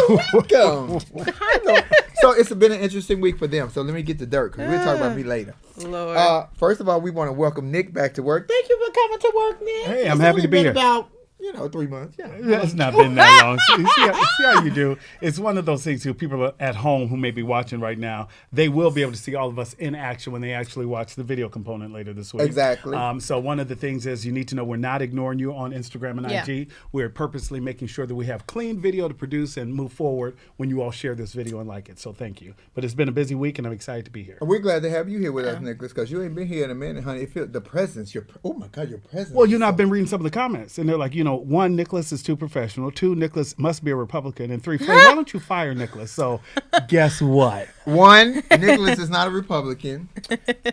welcome. So it's been an interesting week for them. So let me get the dirt because we'll talk about me later. Lord. First of all, we want to welcome Nick back to work. Thank you for coming to work, Nick. Hey, I'm happy to be here. About 3 months. Yeah. It's not been that long. See how you do. It's one of those things who people are at home who may be watching right now, they will be able to see all of us in action when they actually watch the video component later this week. Exactly. So one of the things is you need to know we're not ignoring you on Instagram and IG. We're purposely making sure that we have clean video to produce and move forward when you all share this video and like it. So thank you. But it's been a busy week and I'm excited to be here. We're glad to have you here with us, Nicholas, because you ain't been here in a minute, honey. It feels the presence. Oh my God, your presence. Well, I've been reading some of the comments and they're like, one, Nicholas is too professional. 2, Nicholas must be a Republican. And 3, Flame, why don't you fire Nicholas? So guess what? 1, Nicholas is not a Republican.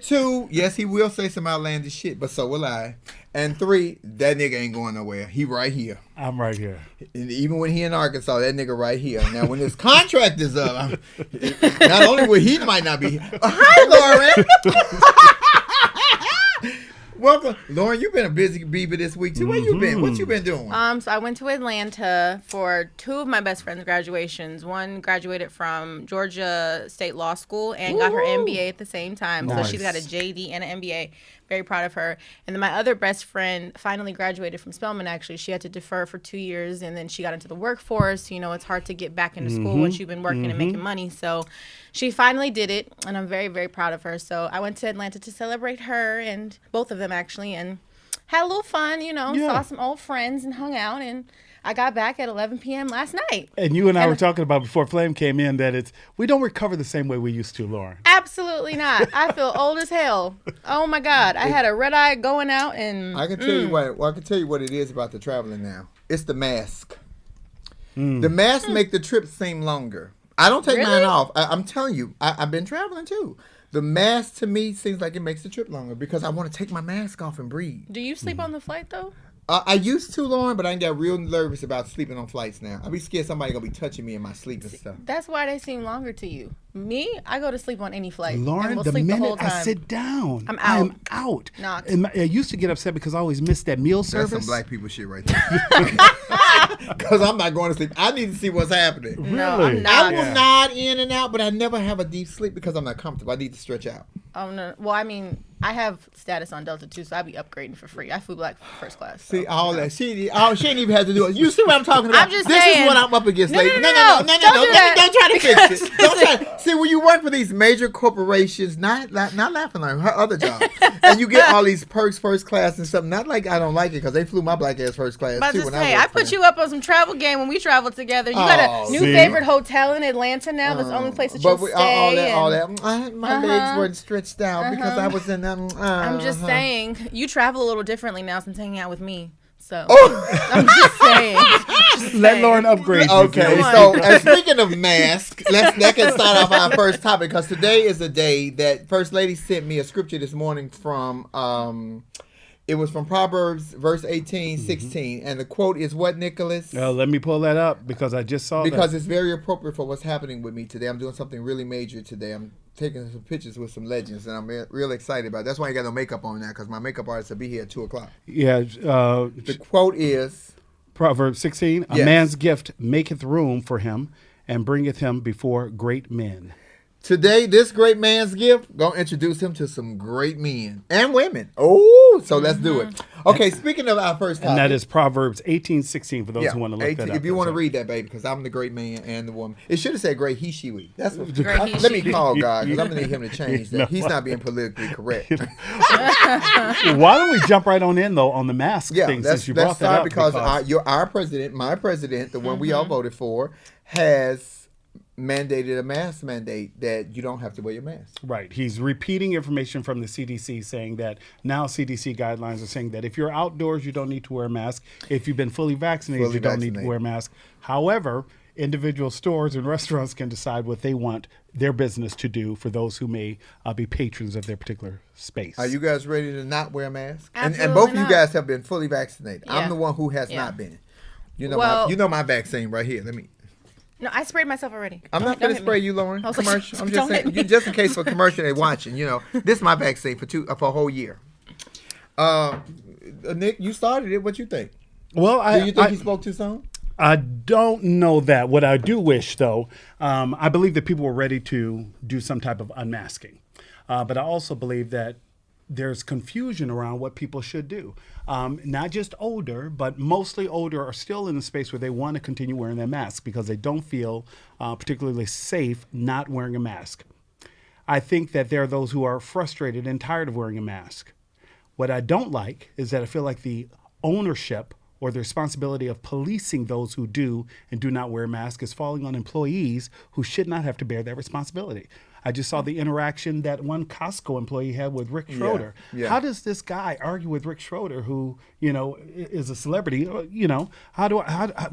2, yes, he will say some outlandish shit, but so will I. And 3, that nigga ain't going nowhere. He right here. I'm right here. And even when he in Arkansas, that nigga right here. Now, when his contract is up, not only will he might not be here. Hi, Lauren. Welcome, Lauren. You've been a busy beaver this week too. Where you been? What you been doing? So I went to Atlanta for 2 of my best friends' graduations. One graduated from Georgia State Law School and got her MBA at the same time. Nice. So she's got a JD and an MBA. Very proud of her. And then my other best friend finally graduated from Spelman, actually. She had to defer for 2 years, and then she got into the workforce. It's hard to get back into school once you've been working and making money. So she finally did it, and I'm very, very proud of her. So I went to Atlanta to celebrate her, and both of them, actually, and had a little fun, saw some old friends and hung out, and I got back at 11 p.m. last night. And you and I were talking about before Flame came in that we don't recover the same way we used to, Lauren. Absolutely not. I feel old as hell. Oh my God. I had a red eye going out and I can tell you what I can tell you what it is about the traveling now. It's the mask. The mask make the trip seem longer. I don't take mine off. I'm telling you, I've been traveling too. The mask to me seems like it makes the trip longer because I want to take my mask off and breathe. Do you sleep on the flight though? I used to, Lauren, but I got real nervous about sleeping on flights now. I be scared somebody gonna be touching me in my sleep and stuff. That's why they seem longer to you. Me, I go to sleep on any flight. Lauren, the minute I sit down, I'm out. Knocked. And I used to get upset because I always missed that meal service. That's some black people shit right there. Because I'm not going to sleep. I need to see what's happening. Really? No, I'm not. I will nod in and out, but I never have a deep sleep because I'm not comfortable. I need to stretch out. Oh no. Well, I mean, I have status on Delta too, so I'd be upgrading for free. I flew like first class. So, See, all that. She didn't even have to do it. You see what I'm talking about? I'm just this saying. is what I'm up against, lady. No. Don't try to fix it. Don't try. See, when you work for these major corporations, not laughing on her other job, and you get all these perks, first class and stuff. Not like I don't like it because they flew my black ass first class But too. just say, I put you up on some travel game when we traveled together. You got a new favorite hotel in Atlanta now. That's the only place that you'll stay. All that. My legs weren't stretched out because I was in. I'm just saying, you travel a little differently now since hanging out with me. So I'm just saying. Let Lauren upgrade. Okay, so speaking of masks, that can start off our first topic because today is a day that First Lady sent me a scripture this morning from. It was from Proverbs, verse 18, 16. And the quote is what, Nicholas? Let me pull that up because I just saw Because it's very appropriate for what's happening with me today. I'm doing something really major today. I'm taking some pictures with some legends, and I'm real excited about it. That's why I got no makeup on now because my makeup artist will be here at 2 o'clock. Yeah. The quote is... Proverbs 16, Yes. A man's gift maketh room for him and bringeth him before great men. Today, this great man's gift, gonna introduce him to some great men and women. Oh, so let's do it. Okay, speaking of our first topic. And that is Proverbs 18:16 for those who want to look 18, that up. if you want to read that, baby, because I'm the great man and the woman. It should have said great he, she, we. That's what. Let me call God, because I'm going to need him to change that. He's not being politically correct. Why don't we jump right on in, though, on the mask thing, since you brought that up? Because our president, my president, the one we all voted for, has mandated a mask mandate that you don't have to wear your mask. Right. He's repeating information from the CDC saying that now CDC guidelines are saying that if you're outdoors, you don't need to wear a mask. If you've been fully vaccinated, you don't need to wear a mask. However, individual stores and restaurants can decide what they want their business to do for those who may be patrons of their particular space. Are you guys ready to not wear a mask? Absolutely and both of not. you guys have been fully vaccinated. Yeah. I'm the one who has not been. You know, my vaccine right here. Let me. No, I sprayed myself already. I'm not going to spray you, Lauren. Commercial. I'm just saying, just in case for commercial they're watching. You know, this is my vaccine for a whole year. Nick, you started it. What you think? Well, Do you think he spoke too soon? I don't know that. What I do wish, though, I believe that people were ready to do some type of unmasking. But I also believe that there's confusion around what people should do. Not just older, but mostly older are still in a space where they want to continue wearing their mask because they don't feel particularly safe not wearing a mask. I think that there are those who are frustrated and tired of wearing a mask. What I don't like is that I feel like the ownership or the responsibility of policing those who do and do not wear masks is falling on employees who should not have to bear that responsibility. I just saw the interaction that one Costco employee had with Rick Schroeder. Yeah. How does this guy argue with Rick Schroeder, who, you know, is a celebrity? You know,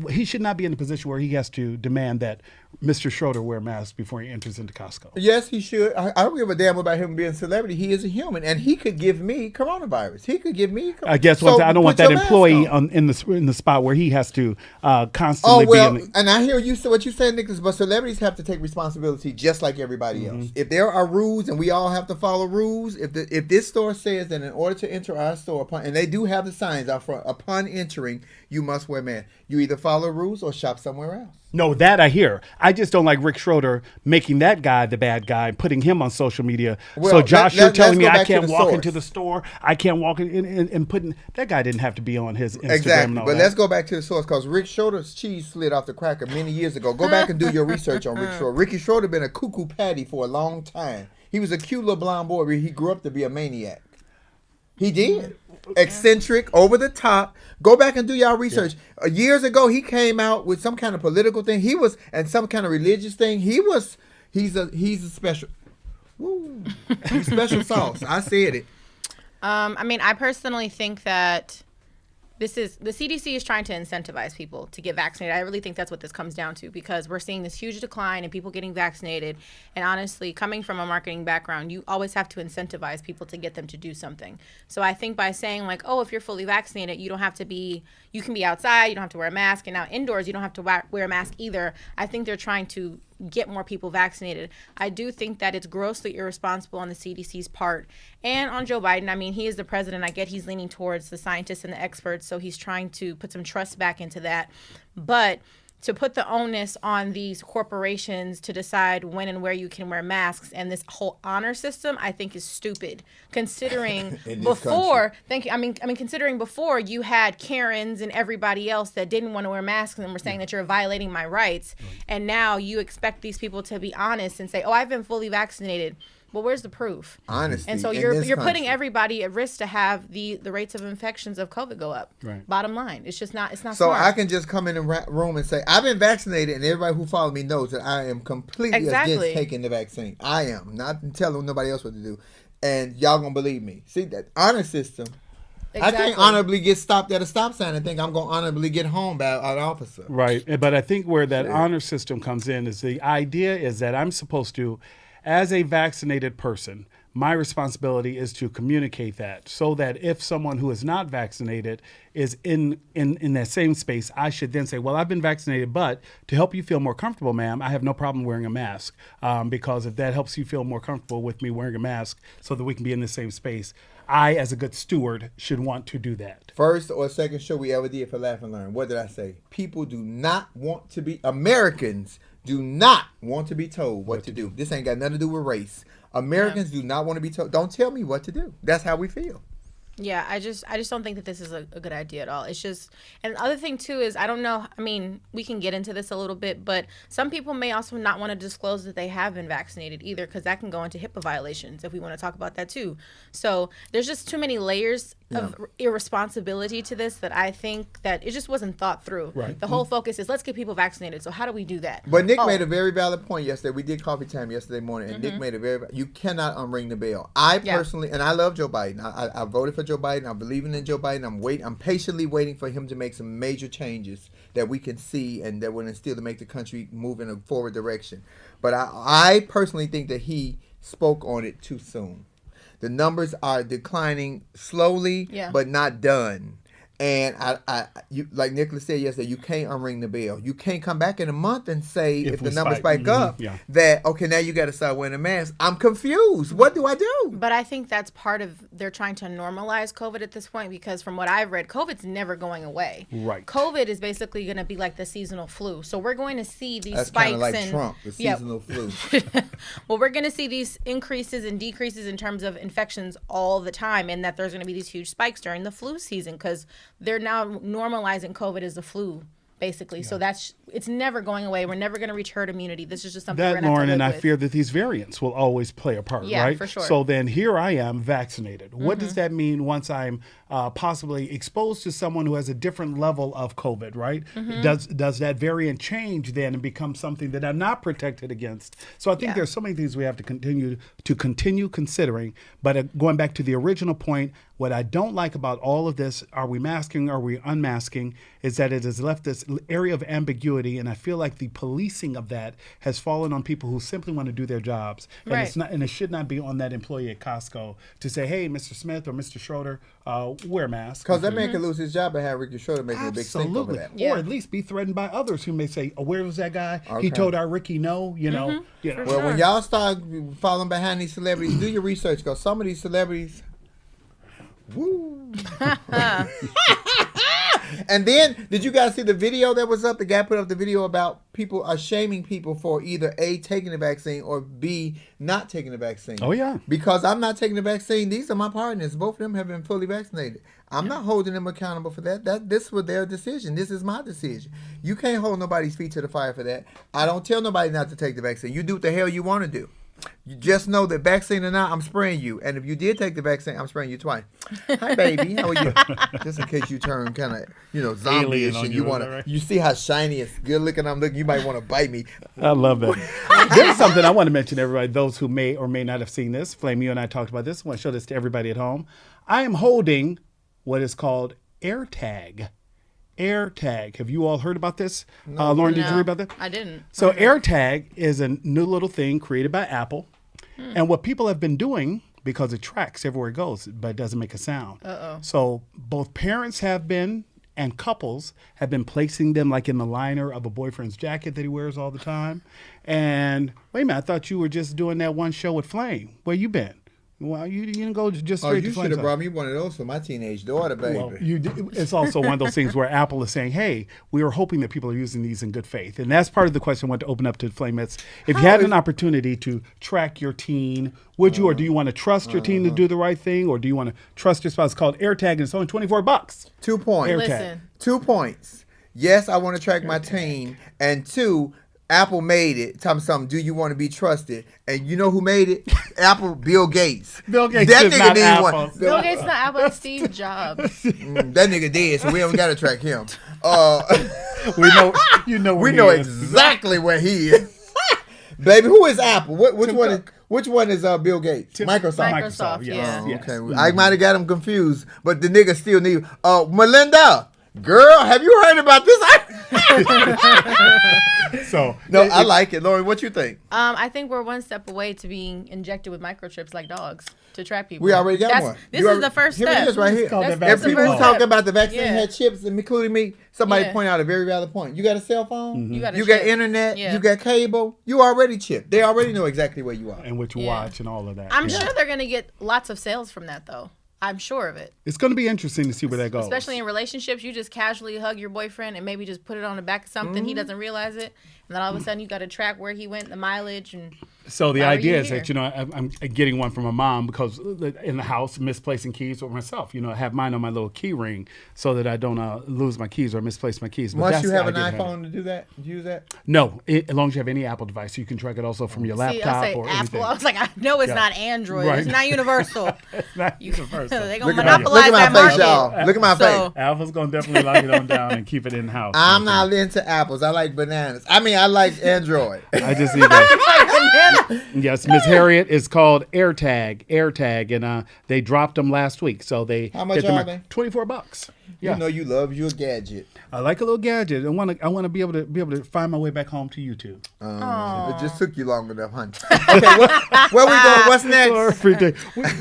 he should not be in a position where he has to demand that Mr. Schroeder wear a mask before he enters into Costco. Yes, he should. I don't give a damn about him being a celebrity. He is a human, and he could give me coronavirus. He could give me. I guess I don't want that employee in the spot where he has to constantly. And I hear you say what you said, Nicholas. But celebrities have to take responsibility just like everybody else. If there are rules and we all have to follow rules, if this store says that in order to enter our store, and they do have the signs out front, upon entering, you must wear a mask. You either follow rules or shop somewhere else. No, that I hear. I just don't like Rick Schroeder making that guy the bad guy and putting him on social media. Well, so Josh, you're telling me I can't walk into the store, I can't walk in and putting that guy didn't have to be on his Instagram. Exactly, but let's go back to the source because Rick Schroeder's cheese slid off the cracker many years ago. Go back and do your research on Rick Schroeder. Ricky Schroeder been a cuckoo patty for a long time. He was a cute little blonde boy, but he grew up to be a maniac. He did. Eccentric, over the top. Go back and do y'all research. Yeah. Years ago, he came out with some kind of political thing. He was, and some kind of religious thing. He's a special. Woo, he's special sauce. I said it. I mean, I personally think that the CDC is trying to incentivize people to get vaccinated. I really think that's what this comes down to because we're seeing this huge decline in people getting vaccinated. And honestly, coming from a marketing background, you always have to incentivize people to get them to do something. So I think by saying like, oh, if you're fully vaccinated, you can be outside, you don't have to wear a mask. And now indoors, you don't have to wear a mask either. I think they're trying to get more people vaccinated. I do think that it's grossly irresponsible on the CDC's part and on Joe Biden. I mean, he is the president. I get he's leaning towards the scientists and the experts, so he's trying to put some trust back into that. But to put the onus on these corporations to decide when and where you can wear masks and this whole honor system, I think is stupid. Considering before, thank you. I mean, considering before you had Karens and everybody else that didn't want to wear masks and were saying that you're violating my rights, and now you expect these people to be honest and say, "Oh, I've been fully vaccinated." Well, where's the proof? Honesty. And so you're putting everybody at risk to have the rates of infections of COVID go up. Right. Bottom line, it's not so smart. I can just come in the room and say I've been vaccinated, and everybody who follows me knows that I am completely against taking the vaccine. I am not telling nobody else what to do, and y'all gonna believe me. See that honor system. Exactly. I can't honorably get stopped at a stop sign and think I'm going to honorably get home by an officer. Right, but I think where that honor system comes in is the idea is that I'm supposed to, as a vaccinated person, my responsibility is to communicate that so that if someone who is not vaccinated is in that same space, I should then say, well, I've been vaccinated, but to help you feel more comfortable, ma'am, I have no problem wearing a mask because if that helps you feel more comfortable with me wearing a mask so that we can be in the same space, I, as a good steward, should want to do that. First or second show we ever did for Laugh and Learn, what did I say? People do not want to be, Americans do not want to be told what to do. This ain't got nothing to do with race. Americans do not want to be told. Don't tell me what to do. That's how we feel. Yeah, I just don't think that this is a good idea at all. It's just, and the other thing too is I don't know. I mean, we can get into this a little bit, but some people may also not want to disclose that they have been vaccinated either, because that can go into HIPAA violations if we want to talk about that too. So there's just too many layers of irresponsibility to this that I think that it just wasn't thought through. Right. The whole focus is let's get people vaccinated. So how do we do that? But Nick made a very valid point yesterday. We did coffee time yesterday morning, and Nick made a you cannot unring the bell. I personally, and I love Joe Biden. I voted for Joe Biden. I'm believing in Joe Biden. I'm patiently waiting for him to make some major changes that we can see and that will instill to make the country move in a forward direction. But I personally think that he spoke on it too soon. The numbers are declining slowly, but not done. And you, like Nicholas said yesterday, you can't unring the bell. You can't come back in a month and say if the numbers spike up that okay, now you got to start wearing a mask. I'm confused. What do I do? But I think that's part of they're trying to normalize COVID at this point because from what I've read, COVID's never going away. Right. COVID is basically going to be like the seasonal flu. So we're going to see these That's spikes like in Trump, the seasonal flu. Well, we're going to see these increases and decreases in terms of infections all the time, and that there's going to be these huge spikes during the flu season because they're now normalizing COVID as the flu, basically. So it's never going away. We're never going to reach herd immunity. This is just something we're going to have to live and I with. fear that these variants will always play a part, Yeah, right? for sure. So then here I am vaccinated. What does that mean once I'm possibly exposed to someone who has a different level of COVID, right? Does that variant change then and become something that I'm not protected against? So I think there's so many things we have to continue considering. But going back to the original point, what I don't like about all of this, are we masking, are we unmasking, is that it has left this area of ambiguity, and I feel like the policing of that has fallen on people who simply want to do their jobs. And Right. it's not, and it should not be on that employee at Costco to say, hey, Mr. Smith or Mr. Schroeder, wear a mask. Because that man could lose his job and have Ricky Schroeder making a big stink over that. Yeah. Or at least be threatened by others who may say, oh, where was that guy? He told our Ricky no, you know. Well, when y'all start following behind these celebrities, do your research because some of these celebrities, woo. And then, did you guys see the video that was up? The guy put up the video about people are shaming people for either A, taking the vaccine, or B, not taking the vaccine. Oh, yeah. Because I'm not taking the vaccine. These are my partners. Both of them have been fully vaccinated. I'm not holding them accountable for that. This was their decision. This is my decision. You can't hold nobody's feet to the fire for that. I don't tell nobody not to take the vaccine. You do what the hell you want to do. You just know that vaccine or not, I'm spraying you. And if you did take the vaccine, I'm spraying you twice. Hi, baby. How are you? Just in case you turn kind of, zombie-ish and you want to, you see how shiny and good looking I'm looking, you might want to bite me. I love that. There's something I want to mention to everybody, those who may or may not have seen this. Flame, you and I talked about this. I want to show this to everybody at home. I am holding what is called AirTag. AirTag. Have you all heard about this? Lauren, did you read about that? I didn't. So AirTag is a new little thing created by Apple. And what people have been doing, because it tracks everywhere it goes, but it doesn't make a sound. So both parents have been and couples have been placing them like in the liner of a boyfriend's jacket that he wears all the time. And wait a minute, I thought you were just doing that one show with Flame. Where you been? Well, you didn't go just straight to you should have brought me one of those for my teenage daughter, baby. Well, it's also one of those things where Apple is saying, hey, we are hoping that people are using these in good faith. And that's part of the question I want to open up to Flamettes. If you had an opportunity to track your teen, would you, or do you want to trust your teen to do the right thing, or do you want to trust your spouse? It's called AirTag, and it's only $24. 2 points. Listen. 2 points. Yes, I want to track my teen. And 2, Apple made it. Tell me something. Do you want to be trusted? And you know who made it? Apple, Bill Gates. Bill Gates that is nigga not need Apple. one. Bill Gates, not Apple, it's Steve Jobs. That nigga dead, so we don't got to track him. We know exactly where he is. Baby, who is Apple? Which one is Bill Gates? Microsoft, yes. yeah. Yes. Okay, I might have got him confused, but the nigga still need. Melinda, girl, have you heard about this? So No, I like it. Lauren, what you think? I think we're one step away to being injected with microchips like dogs to track people. We already got one. This is the first step. Here it is right here. called If that people vaccine. who talking about the vaccine Yeah. had chips, including me, somebody Yeah. point out a very valid point. You got a cell phone? You got a You got chip. internet? Yeah. You got cable? You already chipped. They already know exactly where you are. and what you watch and all of that. I'm sure they're going to get lots of sales from that, though. I'm sure of it. It's going to be interesting to see where that goes. Especially in relationships, you just casually hug your boyfriend and maybe just put it on the back of something. He doesn't realize it. And then all of a sudden you got to track where he went, the mileage. And So the Why were idea you is here? that, I'm getting one from my mom because in the house, misplacing keys or myself, I have mine on my little key ring so that I don't lose my keys or misplace my keys. But Once that's you the have an idea behind iPhone to do that, use that? it. No, as long as you have any Apple device, you can track it also from your see, I laptop say or Apple. anything. I was like, I know it's not Android. Right. It's not universal. It's not universal. They're going Look to at monopolize my that face, market. y'all. Look at my So- face. Apple's going to definitely lock it on down and keep it in-house. I'm not into apples. I like bananas. I mean, I like Android. I just need that. Yes, Miss Harriet is called AirTag, and they dropped them last week. So they How much are they? $24. Yeah. You know you love your gadget. I like a little gadget. I want to be able to find my way back home to YouTube. It just took you long enough, honey. Okay, where we going? What's next?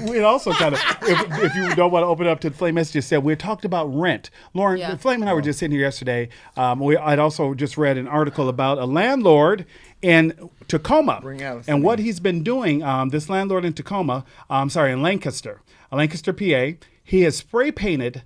We also kind of, if you don't want to open up to the Flamettes, just said we talked about rent. Lauren, Flame and I were just sitting here yesterday. I'd also just read an article about a landlord in Tacoma and what he's been doing. This landlord in in Lancaster, PA, he has spray painted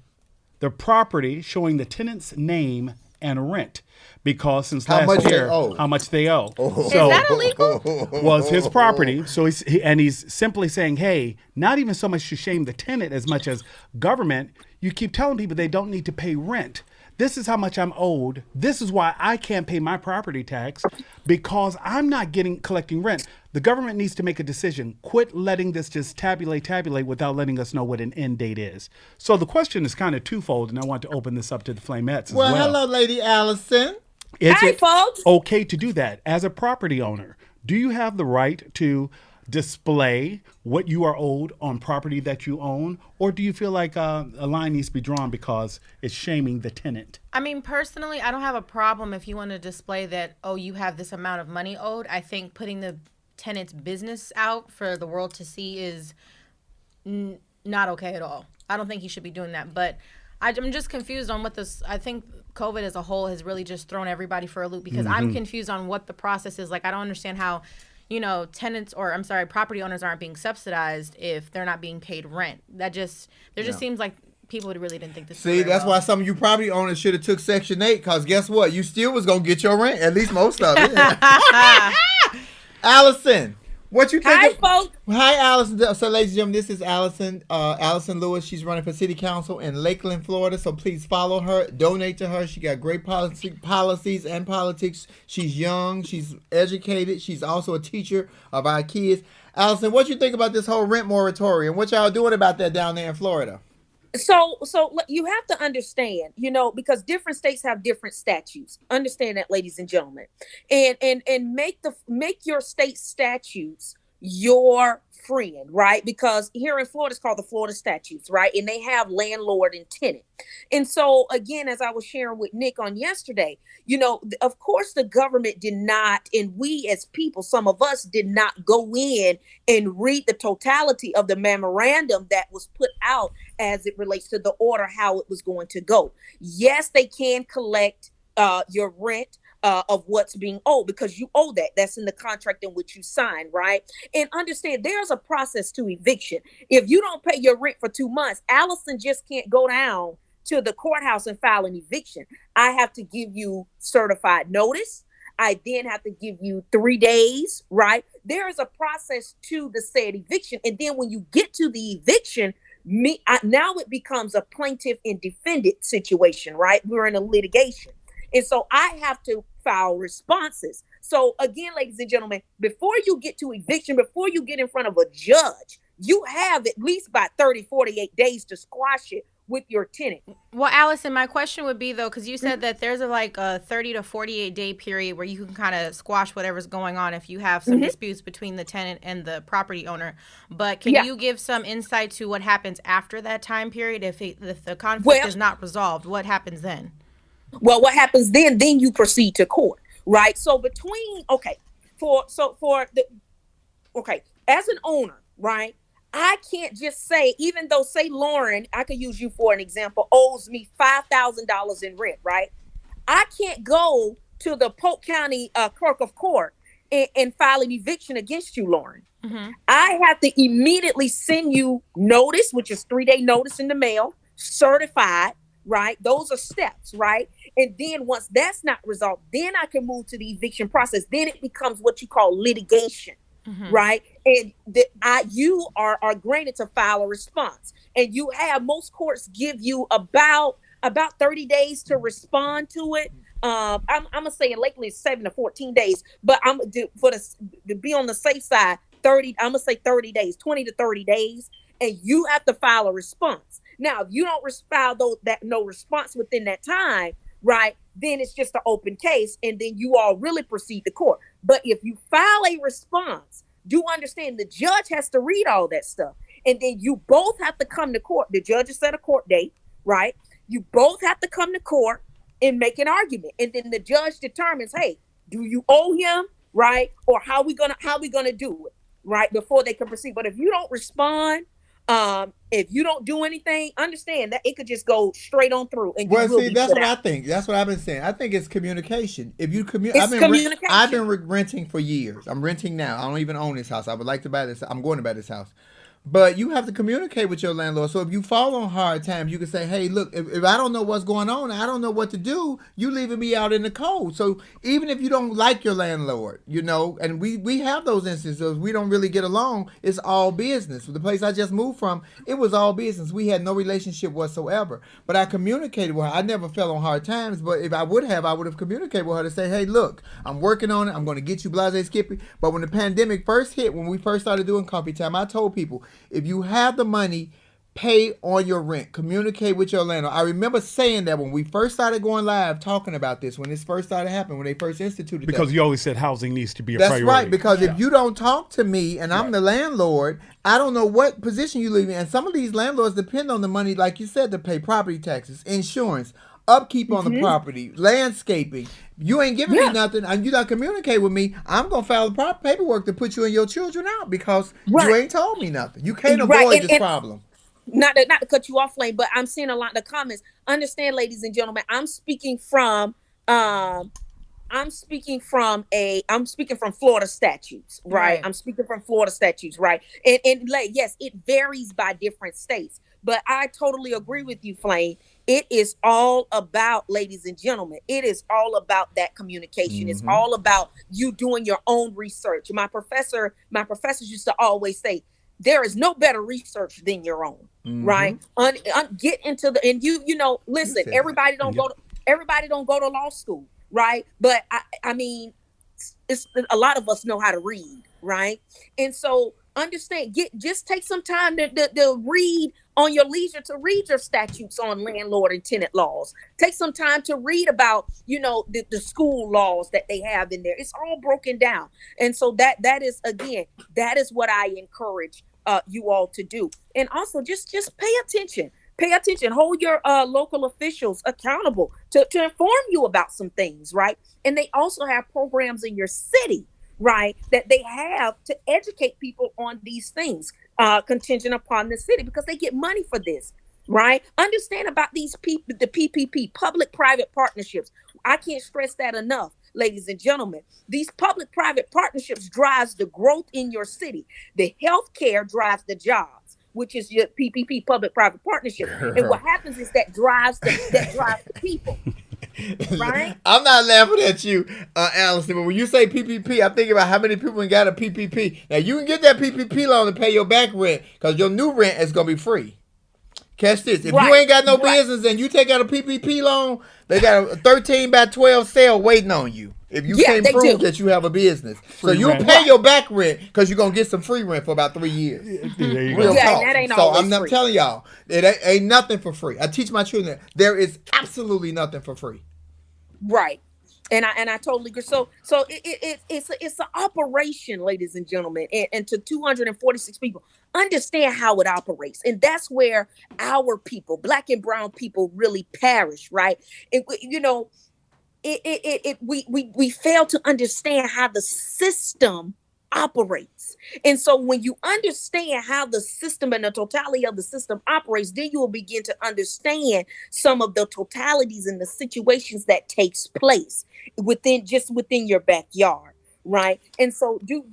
the property showing the tenant's name and rent because since last year, how much they owe. So, is that illegal? Well, it's his property. So he's simply saying, hey, not even so much to shame the tenant as much as government. You keep telling people they don't need to pay rent. This is how much I'm owed. This is why I can't pay my property tax because I'm not collecting rent. The government needs to make a decision. Quit letting this just tabulate without letting us know what an end date is. So the question is kind of twofold, and I want to open this up to the Flamettes as well. Well, hello, Lady Allison. Is it okay to do that as a property owner? Do you have the right to display what you are owed on property that you own, or do you feel like a line needs to be drawn because it's shaming the tenant? I mean, personally, I don't have a problem if you want to display that, you have this amount of money owed. I think putting the tenant's business out for the world to see is not okay at all. I don't think you should be doing that, but I'm just confused on what this, I think COVID as a whole has really just thrown everybody for a loop because I'm confused on what the process is. Like, I don't understand how property owners aren't being subsidized if they're not being paid rent. Just seems like people really didn't think this. See, that's why some of you property owners should have took Section 8 because guess what? You still was going to get your rent, at least most of it. Allison, what you think? Hi, folks. Hi, Allison. So, ladies and gentlemen, this is Allison. Allison Lewis. She's running for city council in Lakeland, Florida. So please follow her, donate to her. She got great policies and politics. She's young. She's educated. She's also a teacher of our kids. Allison, what you think about this whole rent moratorium? What y'all doing about that down there in Florida? So you have to understand, because different states have different statutes. Understand that, ladies and gentlemen, and make your state statutes your friend, right? Because here in Florida, it's called the Florida statutes, right? And they have landlord and tenant. And so again, as I was sharing with Nick on yesterday, of course the government did not, and we as people, some of us did not go in and read the totality of the memorandum that was put out as it relates to the order, how it was going to go. Yes, they can collect your rent of what's being owed because you owe that. That's in the contract in which you sign, right? And understand there's a process to eviction. If you don't pay your rent for 2 months, Allison just can't go down to the courthouse and file an eviction. I have to give you certified notice. I then have to give you 3 days, right? There is a process to the said eviction. And then when you get to the eviction, now it becomes a plaintiff and defendant situation, right? We're in a litigation. And so I have to file responses. So again, ladies and gentlemen, before you get to eviction, before you get in front of a judge, you have at least about 30, 48 days to squash it with your tenant. Well, Allison, my question would be, though, because you said that there's a 30 to 48 day period where you can kind of squash whatever's going on if you have some disputes between the tenant and the property owner. But can you give some insight to what happens after that time period? If the conflict is not resolved, what happens then? Well, what happens then you proceed to court, right? So as an owner, right, I can't just say, even though, say Lauren, I could use you for an example, owes me $5,000 in rent, right? I can't go to the Polk County clerk of court and file an eviction against you, Lauren. I have to immediately send you notice, which is 3-day notice in the mail, certified, right? Those are steps, right? And then once that's not resolved, then I can move to the eviction process. Then it becomes what you call litigation, right? And you are granted to file a response. And most courts give you about 30 days to respond to it. I'm gonna say in Lakeland it's 7 to 14 days, but I'm to be on the safe side, 30. I'm gonna say 30 days, 20 to 30 days, and you have to file a response. Now, if you don't file no response within that time, right, then it's just an open case, and then you all really proceed to court. But if you file a response, do understand the judge has to read all that stuff. And then you both have to come to court. The judge has set a court date, right? You both have to come to court and make an argument. And then the judge determines, hey, do you owe him, right? Or how we gonna do it, right? Before they can proceed. But if you don't respond, if you don't do anything, understand that it could just go straight on through. And well, see, that's what I think. That's what I've been saying. I think it's communication. If you communication. I've been renting for years. I'm renting now. I don't even own this house. I would like to buy this. I'm going to buy this house. But you have to communicate with your landlord. So if you fall on hard times, you can say, hey, look, if I don't know what's going on, I don't know what to do, you leaving me out in the cold. So even if you don't like your landlord, and we have those instances, we don't really get along, it's all business. The place I just moved from, it was all business. We had no relationship whatsoever. But I communicated with her. I never fell on hard times, but if I would have communicated with her to say, hey, look, I'm working on it. I'm going to get you blase Skippy. But when the pandemic first hit, when we first started doing coffee time, I told people, if you have the money, pay on your rent. Communicate with your landlord. I remember saying that when we first started going live, talking about this, when this first started happening, when they first instituted because that. you always said housing needs to be a That's priority. That's right, because if you don't talk to me and I'm the landlord, I don't know what position you leave in. And some of these landlords depend on the money, like you said, to pay property taxes, insurance, upkeep on the property, landscaping. You ain't giving me nothing, and you not communicate with me. I'm gonna file the proper paperwork to put you and your children out because you ain't told me nothing. You can't avoid this problem. Not to cut you off, Flame, but I'm seeing a lot of the comments. Understand, ladies and gentlemen, I'm speaking from Florida statutes, right? I'm speaking from Florida statutes, right? And yes, it varies by different states, but I totally agree with you, Flame. It is all about, ladies and gentlemen, it is all about that communication. It's all about you doing your own research. My professors used to always say, there is no better research than your own, right? Get into and listen, everybody don't go to law school, right? But I mean, it's a lot of us know how to read, right? And so understand, just take some time to read on your leisure, to read your statutes on landlord and tenant laws. Take some time to read about, the school laws that they have in there. It's all broken down. And so that is what I encourage you all to do. And also just pay attention. Pay attention. Hold your local officials accountable to inform you about some things, right? And they also have programs in your city, right, that they have to educate people on these things, contingent upon the city, because they get money for this, right? Understand about the PPP, public-private partnerships. I can't stress that enough, ladies and gentlemen. These public-private partnerships drives the growth in your city. The healthcare drives the jobs, which is your PPP, public-private partnership. And what happens is that drives the people. Right? I'm not laughing at you, Allison, but when you say PPP, I'm thinking about how many people got a PPP. Now, you can get that PPP loan to pay your back rent because your new rent is going to be free. Catch this. If you ain't got no business and you take out a PPP loan, they got a 13 by 12 sale waiting on you. If you can't prove that you have a business. So you'll pay your back rent because you're going to get some free rent for about 3 years. There you go. That ain't so I'm not telling y'all, it ain't nothing for free. I teach my children that there is absolutely nothing for free. Right. And I totally agree. So it's an operation, ladies and gentlemen, and to 246 people, understand how it operates. And that's where our people, Black and brown people, really perish, right? We fail to understand how the system operates. And so when you understand how the system and the totality of the system operates, then you will begin to understand some of the totalities and the situations that takes place within your backyard, right? And so do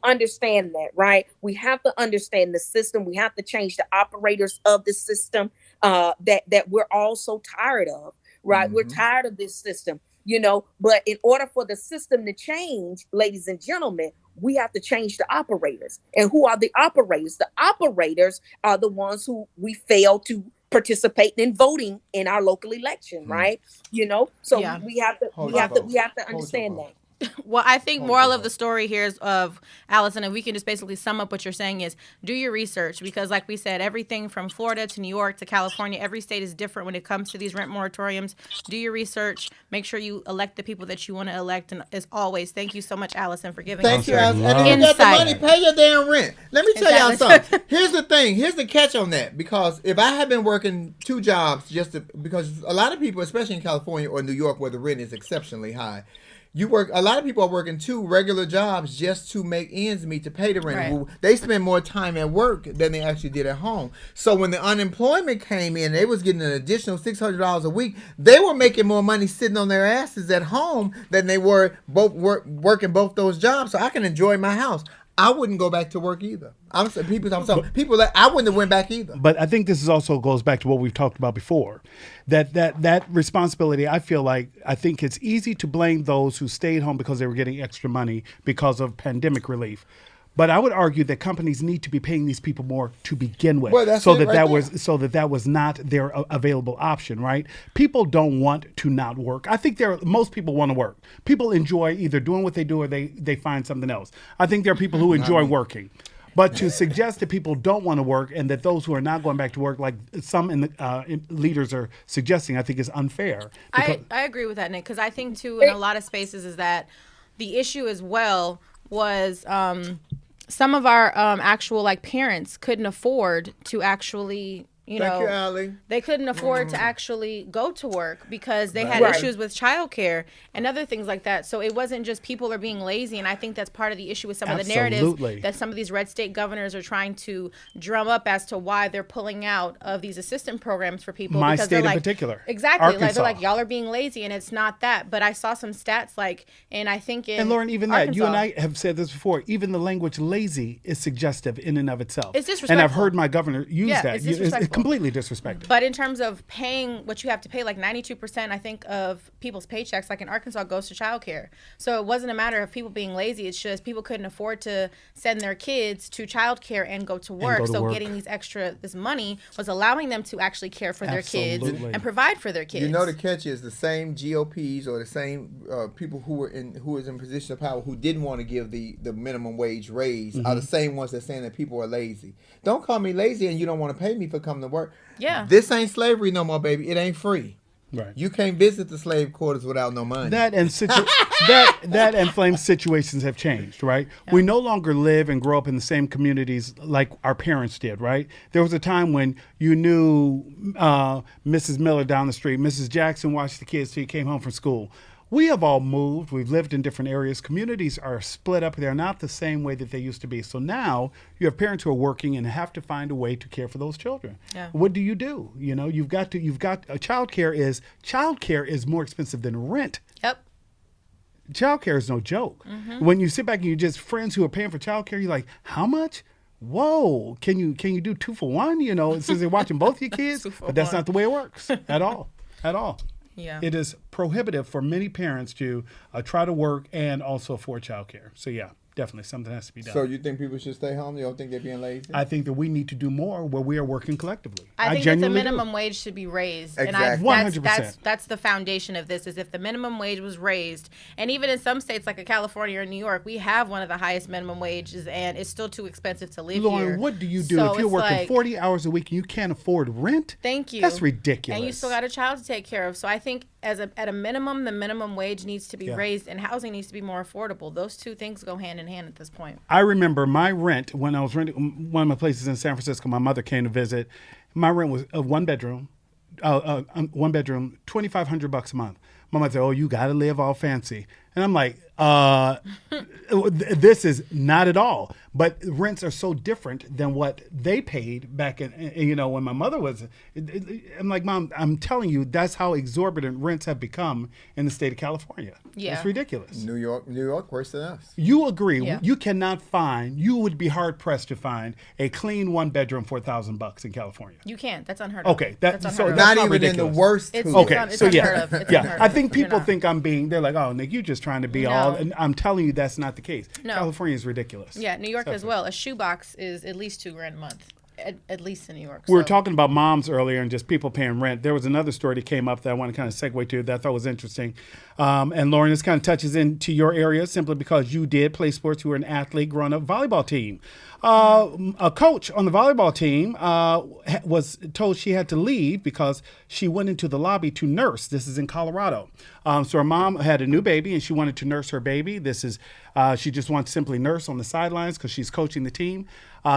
understand that, right? We have to understand the system. We have to change the operators of the system that we're all so tired of, right? We're tired of this system. But in order for the system to change, ladies and gentlemen, we have to change the operators. And who are the operators? The operators are the ones who we fail to participate in voting in our local election, right? So we have to understand that. Well, I think moral of the story here is of Allison, and we can just basically sum up what you're saying is do your research, because like we said, everything from Florida to New York to California, every state is different when it comes to these rent moratoriums. Do your research. Make sure you elect the people that you want to elect. And as always, thank you so much, Allison, for giving Thank us you, your Allison. And if you got the money, pay your damn rent. Let me tell y'all something. Here's the thing. Here's the catch on that. Because if I had been working 2 jobs because a lot of people, especially in California or New York, where the rent is exceptionally high, a lot of people are working 2 regular jobs just to make ends meet to pay the rent. Right. They spend more time at work than they actually did at home. So when the unemployment came in, they was getting an additional $600 a week. They were making more money sitting on their asses at home than they were working both those jobs. So I can enjoy my house. I wouldn't go back to work either. People that I wouldn't have went back either. But I think this also goes back to what we've talked about before. That responsibility, I think it's easy to blame those who stayed home because they were getting extra money because of pandemic relief. But I would argue that companies need to be paying these people more to begin with, well, that was not their available option, right? People don't want to not work. I think most people want to work. People enjoy either doing what they do or they find something else. I think there are people who enjoy working. But to suggest that people don't want to work and that those who are not going back to work, like some leaders are suggesting, I think is unfair. I agree with that, Nick, because I think, too, in a lot of spaces is that the issue as well was some of our actual like parents couldn't afford to actually, Thank you, Allie. they couldn't afford to actually go to work because they had Right. issues with childcare and other things like that. So it wasn't just people are being lazy, and I think that's part of the issue with some of the narratives that some of these red state governors are trying to drum up as to why they're pulling out of these assistance programs for people. My because state they're in particular, exactly, Arkansas. like they're like, y'all are being lazy, and it's not that. But I saw some stats and I think in and Lauren, even Arkansas, that, you and I have said this before, even the language lazy is suggestive in and of itself. It's disrespectful. And I've heard my governor use that. It's completely disrespectful. But in terms of paying what you have to pay, like 92%, I think, of people's paychecks, like in Arkansas, goes to childcare. So it wasn't a matter of people being lazy. It's just people couldn't afford to send their kids to childcare and go to work. Getting this money was allowing them to actually care for their kids and provide for their kids. You know, the catch is the same GOPs or the same people who was in position of power who didn't want to give the minimum wage raise are the same ones that saying that people are lazy. Don't call me lazy and you don't want to pay me for coming to work. Yeah. This ain't slavery no more, baby. It ain't free. Right. You can't visit the slave quarters without no money. That and flame situations have changed, right? Yeah. We no longer live and grow up in the same communities like our parents did, right? There was a time when you knew Mrs. Miller down the street, Mrs. Jackson watched the kids till you came home from school. We have all moved. We've lived in different areas. Communities are split up. They're not the same way that they used to be. So now you have parents who are working and have to find a way to care for those children. Yeah. What do? You know, childcare is more expensive than rent. Yep. Childcare is no joke. Mm-hmm. When you sit back and you just friends who are paying for childcare, you're like, how much? Whoa, can you do 2 for 1? You know, since they're watching both your kids, but that's not the way it works at all. Yeah. It is prohibitive for many parents to try to work and also afford childcare. So, yeah, definitely something has to be done. So you think people should stay home? You don't think they're being lazy? I think that we need to do more where we are working collectively. I think that the minimum wage should be raised. Exactly. And 100%. That's the foundation of this, is if the minimum wage was raised. And even in some states like California or New York, we have one of the highest minimum wages, and it's still too expensive to live Lauren, here. what do you do if you're working 40 hours a week and you can't afford rent? Thank you. That's ridiculous. And you still got a child to take care of. So I think at a minimum, the minimum wage needs to be raised, and housing needs to be more affordable. Those two things go hand in hand at this point. I remember my rent when I was renting one of my places in San Francisco. My mother came to visit. My rent was a one bedroom, $2,500 a month. My mother said, "Oh, you got to live all fancy," and I'm like, "This is not at all." But rents are so different than what they paid back in, when my mother was. I'm like, Mom, I'm telling you, that's how exorbitant rents have become in the state of California. Yeah. It's ridiculous. New York worse than us. You agree? Yeah. You would be hard pressed to find a clean 1 bedroom for $1,000 in California. You can't. That's unheard of. Okay, that's unheard of. Not even ridiculous. In the worst. It's unheard of. It's unheard of. I think people think they're like, oh, Nick, you're just trying to be all, and I'm telling you that's not the case. No. California is ridiculous. Yeah, New York as well. A shoebox is at least $2,000 a month. at least in New York. We were talking about moms earlier and just people paying rent. There was another story that came up that I want to kind of segue to that I thought was interesting. And Lauren, this kind of touches into your area simply because you did play sports. You were an athlete growing up, volleyball team. A coach on the volleyball team was told she had to leave because she went into the lobby to nurse. This is in Colorado. So her mom had a new baby and she wanted to nurse her baby. She just wanted to simply nurse on the sidelines because she's coaching the team.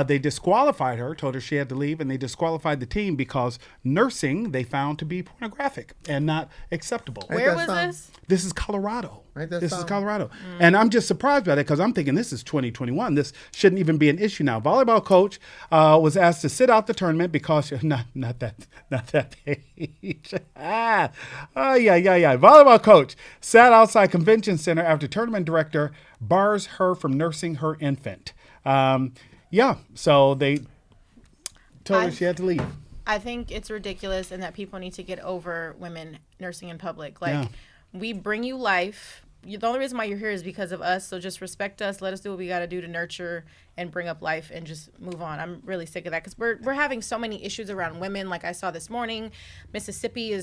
They disqualified her, told her she had to leave, and they disqualified the team because nursing they found to be pornographic and not acceptable. Where was this? This is Colorado. This is Colorado. And I'm just surprised by that because I'm thinking this is 2021. This shouldn't even be an issue now. Volleyball coach was asked to sit out the tournament because not that page. Volleyball coach sat outside convention center after tournament director bars her from nursing her infant. So they told her she had to leave. I think it's ridiculous and that people need to get over women nursing in public. We bring you life. The only reason why you're here is because of us. So just respect us. Let us do what we got to do to nurture and bring up life and just move on. I'm really sick of that because we're having so many issues around women. Like I saw this morning, Mississippi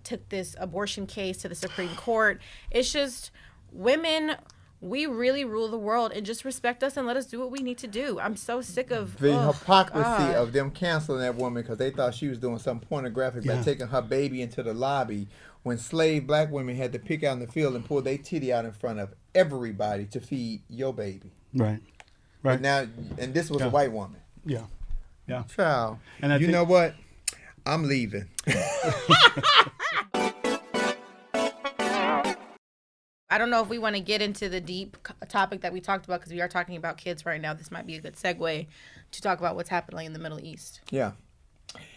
took this abortion case to the Supreme Court. It's just women. We really rule the world, and just respect us and let us do what we need to do. I'm so sick of the hypocrisy of them canceling that woman because they thought she was doing something pornographic by taking her baby into the lobby when slave black women had to pick out in the field and pull their titty out in front of everybody to feed your baby. Right. And this was a white woman. Yeah. Child. And you know what? I'm leaving. I don't know if we want to get into the deep topic that we talked about because we are talking about kids right now. This might be a good segue to talk about what's happening in the Middle East. Yeah.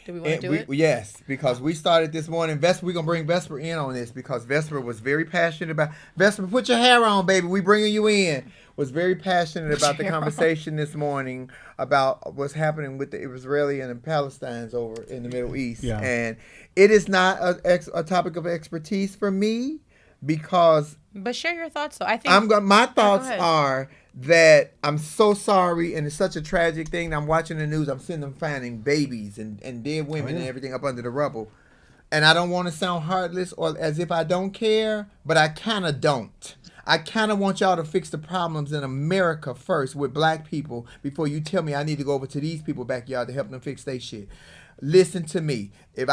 Do we want to do it? Yes, because we started this morning. We're going to bring Vesper in on this because Vesper was very passionate about... Vesper, put your hair on, baby. We bringing you in. Was very passionate about the conversation this morning about what's happening with the Israeli and the Palestinians over in the Middle East. Yeah. And it is not a topic of expertise for me because... But share your thoughts, though. I think my thoughts are that I'm so sorry, and it's such a tragic thing. I'm watching the news. I'm seeing them finding babies and dead women and everything up under the rubble. And I don't want to sound heartless or as if I don't care, but I kind of don't. I kind of want y'all to fix the problems in America first with black people before you tell me I need to go over to these people's backyard to help them fix their shit. Listen to me. If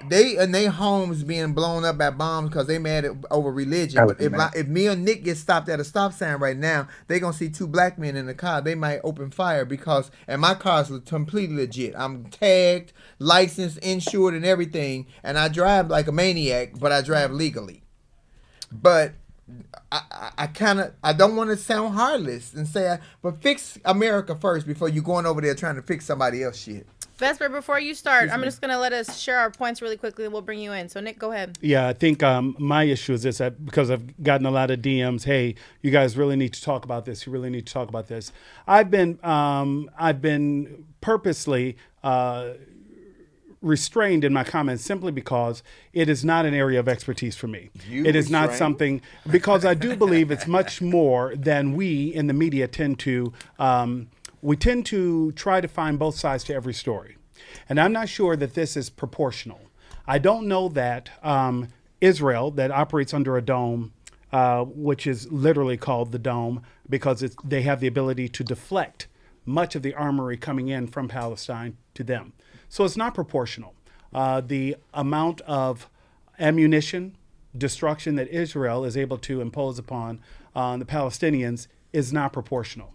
they and their homes being blown up by bombs because they mad over religion. But if me and Nick get stopped at a stop sign right now, they gonna see two black men in the car. They might open fire and my car's completely legit. I'm tagged, licensed, insured, and everything, and I drive like a maniac, but I drive legally. But I don't want to sound heartless and say, but fix America first before you going over there trying to fix somebody else's shit. Vesper, before you start, I'm just going to let us share our points really quickly and we'll bring you in. So, Nick, go ahead. Yeah, I think my issue is this, that because I've gotten a lot of DMs, hey, you guys really need to talk about this. You really need to talk about this. I've been purposely restrained in my comments simply because it is not an area of expertise for me. It is not something, because I do believe it's much more than we in the media tend to we tend to try to find both sides to every story. And I'm not sure that this is proportional. I don't know that Israel, that operates under a dome, which is literally called the dome, because they have the ability to deflect much of the armory coming in from Palestine to them. So it's not proportional. The amount of ammunition, destruction that Israel is able to impose upon the Palestinians is not proportional.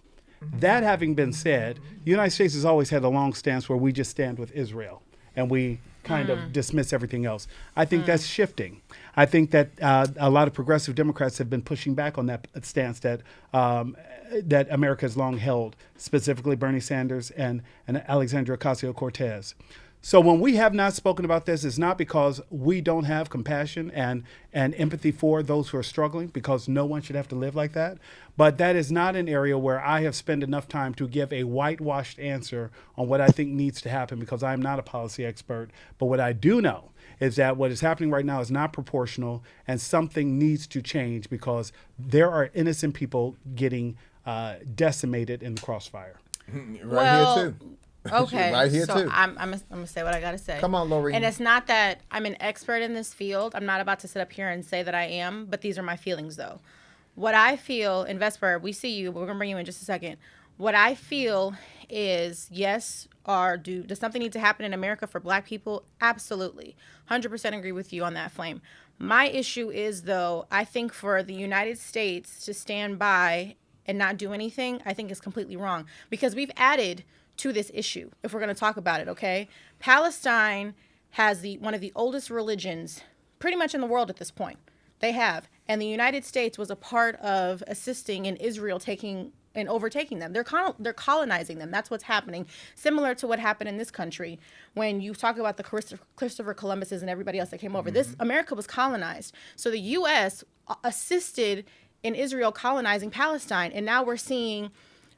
That having been said, the United States has always had a long stance where we just stand with Israel and we kind of dismiss everything else. I think that's shifting. I think that a lot of progressive Democrats have been pushing back on that stance that America has long held, specifically Bernie Sanders and Alexandria Ocasio-Cortez. So when we have not spoken about this, it's not because we don't have compassion and empathy for those who are struggling, because no one should have to live like that. But that is not an area where I have spent enough time to give a whitewashed answer on what I think needs to happen, because I'm not a policy expert. But what I do know is that what is happening right now is not proportional, and something needs to change because there are innocent people getting decimated in the crossfire. Here too. Okay, Right here, so too. I'm gonna say what I gotta say. Come on, Lori. And it's not that I'm an expert in this field. I'm not about to sit up here and say that I am, but these are my feelings, though. What I feel, and Vesper, we see you, but we're gonna bring you in just a second. What I feel is, yes, does something need to happen in America for Black people? Absolutely, 100% agree with you on that, Flame. My issue is, though, I think for the United States to stand by and not do anything, I think is completely wrong, because we've added to this issue, if we're going to talk about it, okay? Palestine has one of the oldest religions pretty much in the world at this point. They have. And the United States was a part of assisting in Israel taking and overtaking them. They're colonizing them. That's what's happening. Similar to what happened in this country when you talk about the Christopher Columbuses and everybody else that came over. This America was colonized. So the U.S. assisted in Israel colonizing Palestine, and now we're seeing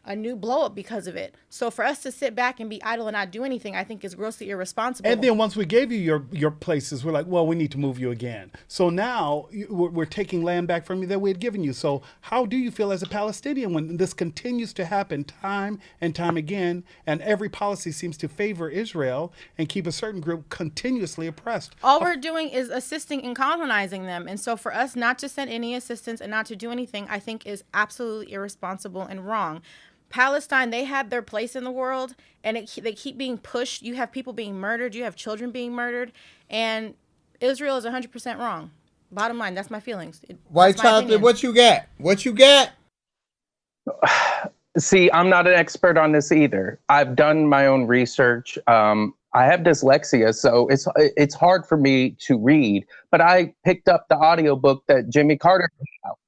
a new blow up because of it. So for us to sit back and be idle and not do anything, I think is grossly irresponsible. And then once we gave you your places, we're like, well, we need to move you again. So now we're taking land back from you that we had given you. So how do you feel as a Palestinian when this continues to happen time and time again, and every policy seems to favor Israel and keep a certain group continuously oppressed? All we're doing is assisting in colonizing them. And so for us not to send any assistance and not to do anything, I think is absolutely irresponsible and wrong. Palestine, they had their place in the world, and they keep being pushed. You have people being murdered. You have children being murdered. And Israel is 100% wrong. Bottom line, that's my feelings. White chocolate, what you got? What you got? See, I'm not an expert on this either. I've done my own research. I have dyslexia, so it's hard for me to read. But I picked up the audiobook that Jimmy Carter put out.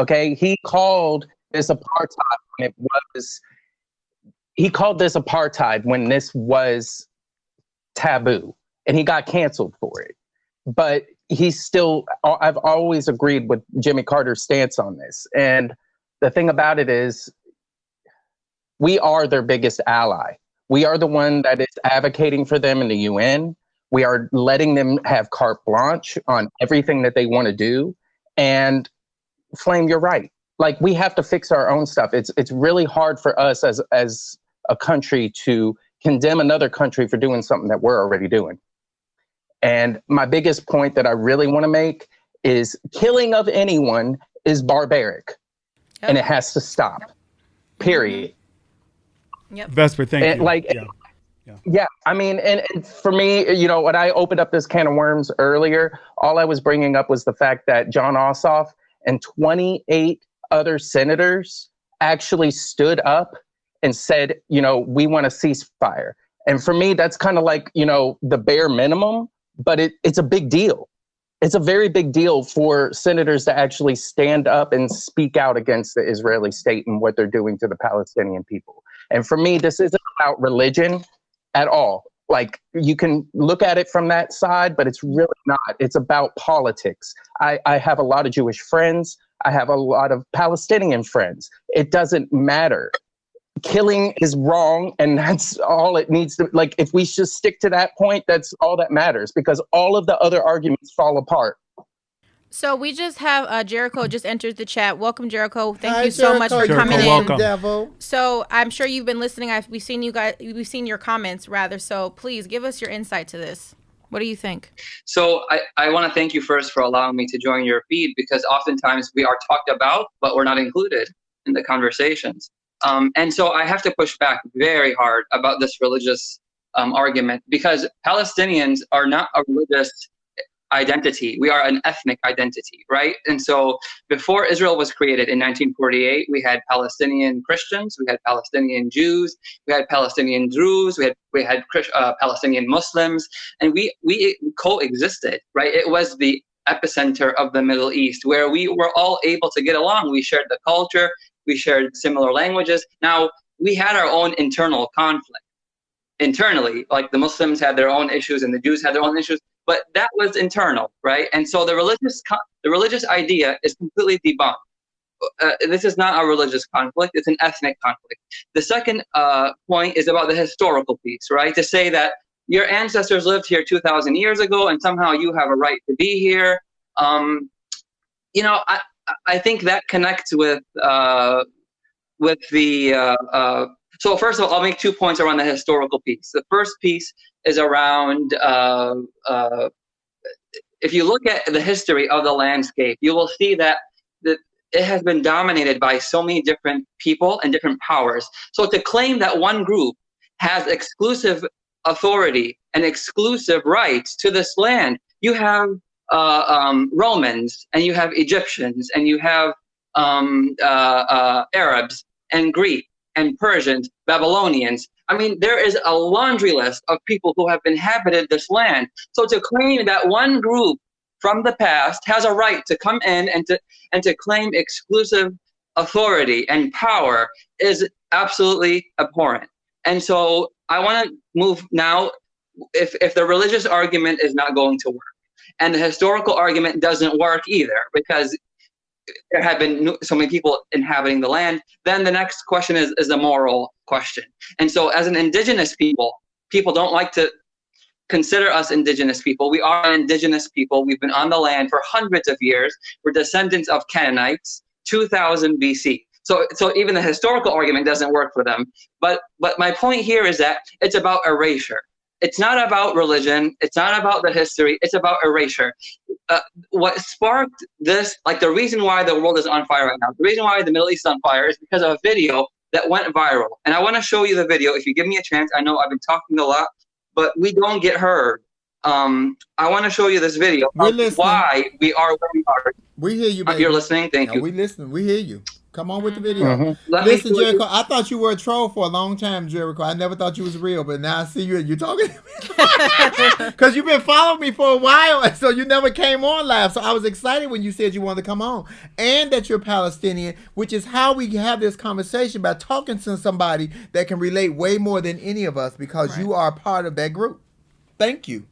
Okay, he called this apartheid when he called this apartheid when this was taboo, and he got canceled for it. But I've always agreed with Jimmy Carter's stance on this. And the thing about it is, we are their biggest ally. We are the one that is advocating for them in the UN. We are letting them have carte blanche on everything that they want to do. And Flame, you're right. Like, we have to fix our own stuff. It's really hard for us as a country to condemn another country for doing something that we're already doing. And my biggest point that I really want to make is killing of anyone is barbaric. Yep. And it has to stop. Period. Yep. Vesper, thank you. Yeah. I mean, and for me, when I opened up this can of worms earlier, all I was bringing up was the fact that John Ossoff and 28 other senators actually stood up and said, we want a ceasefire. And for me, that's kind of like, the bare minimum, but it's a big deal. It's a very big deal for senators to actually stand up and speak out against the Israeli state and what they're doing to the Palestinian people. And for me, this isn't about religion at all. Like, you can look at it from that side, but it's really not. It's about politics. I have a lot of Jewish friends. I have a lot of Palestinian friends. It doesn't matter. Killing is wrong, and that's all it needs to, like, if we just stick to that point, that's all that matters, because all of the other arguments fall apart. So we just have Jericho just entered the chat. Welcome, Jericho. Thank you Jericho, so much for coming in. Welcome. Devil. So I'm sure you've been listening. We've seen you guys. We've seen your comments, rather. So please give us your insight to this. What do you think? So I want to thank you first for allowing me to join your feed, because oftentimes we are talked about, but we're not included in the conversations. And so I have to push back very hard about this religious argument, because Palestinians are not a religious identity. We are an ethnic identity, right? And so before Israel was created in 1948, we had Palestinian Christians, we had Palestinian Jews, we had Palestinian Druze, we had Palestinian Muslims, and we coexisted, right? It was the epicenter of the Middle East, where we were all able to get along. We shared the culture, we shared similar languages. Now, we had our own internal conflict. Internally, like the Muslims had their own issues and the Jews had their own issues, but that was internal, right? And so the religious idea is completely debunked. This is not a religious conflict, it's an ethnic conflict. The second point is about the historical piece, right? To say that your ancestors lived here 2,000 years ago and somehow you have a right to be here. I think that connects with the So first of all, I'll make 2 points around the historical piece. The first piece is around if you look at the history of the landscape, you will see that it has been dominated by so many different people and different powers. So to claim that one group has exclusive authority and exclusive rights to this land, you have Romans, and you have Egyptians, and you have Arabs and Greek and Persians, Babylonians. I mean, there is a laundry list of people who have inhabited this land. So to claim that one group from the past has a right to come in and to claim exclusive authority and power is absolutely abhorrent. And so I want to move now, if the religious argument is not going to work, and the historical argument doesn't work either, because there have been so many people inhabiting the land, then the next question is the moral question. And so as an indigenous people don't like to consider us indigenous people. We are an indigenous people. We've been on the land for hundreds of years. We're descendants of Canaanites, 2000 BC. So even the historical argument doesn't work for them. But my point here is that it's about erasure. It's not about religion. It's not about the history. It's about erasure. What sparked this, like the reason why the world is on fire right now, the reason why the Middle East is on fire is because of a video that went viral. And I want to show you the video. If you give me a chance, I know I've been talking a lot, but we don't get heard. I want to show you this video of why we are where we are. We hear you, baby. You're listening? Thank you. We listening. We hear you. Come on with the video. Mm-hmm. Listen, Jericho, I thought you were a troll for a long time, Jericho. I never thought you was real, but now I see you and you're talking to me. Because you've been following me for a while, and so you never came on live. So I was excited when you said you wanted to come on. And that you're Palestinian, which is how we have this conversation, by talking to somebody that can relate way more than any of us, because you are part of that group. Thank you.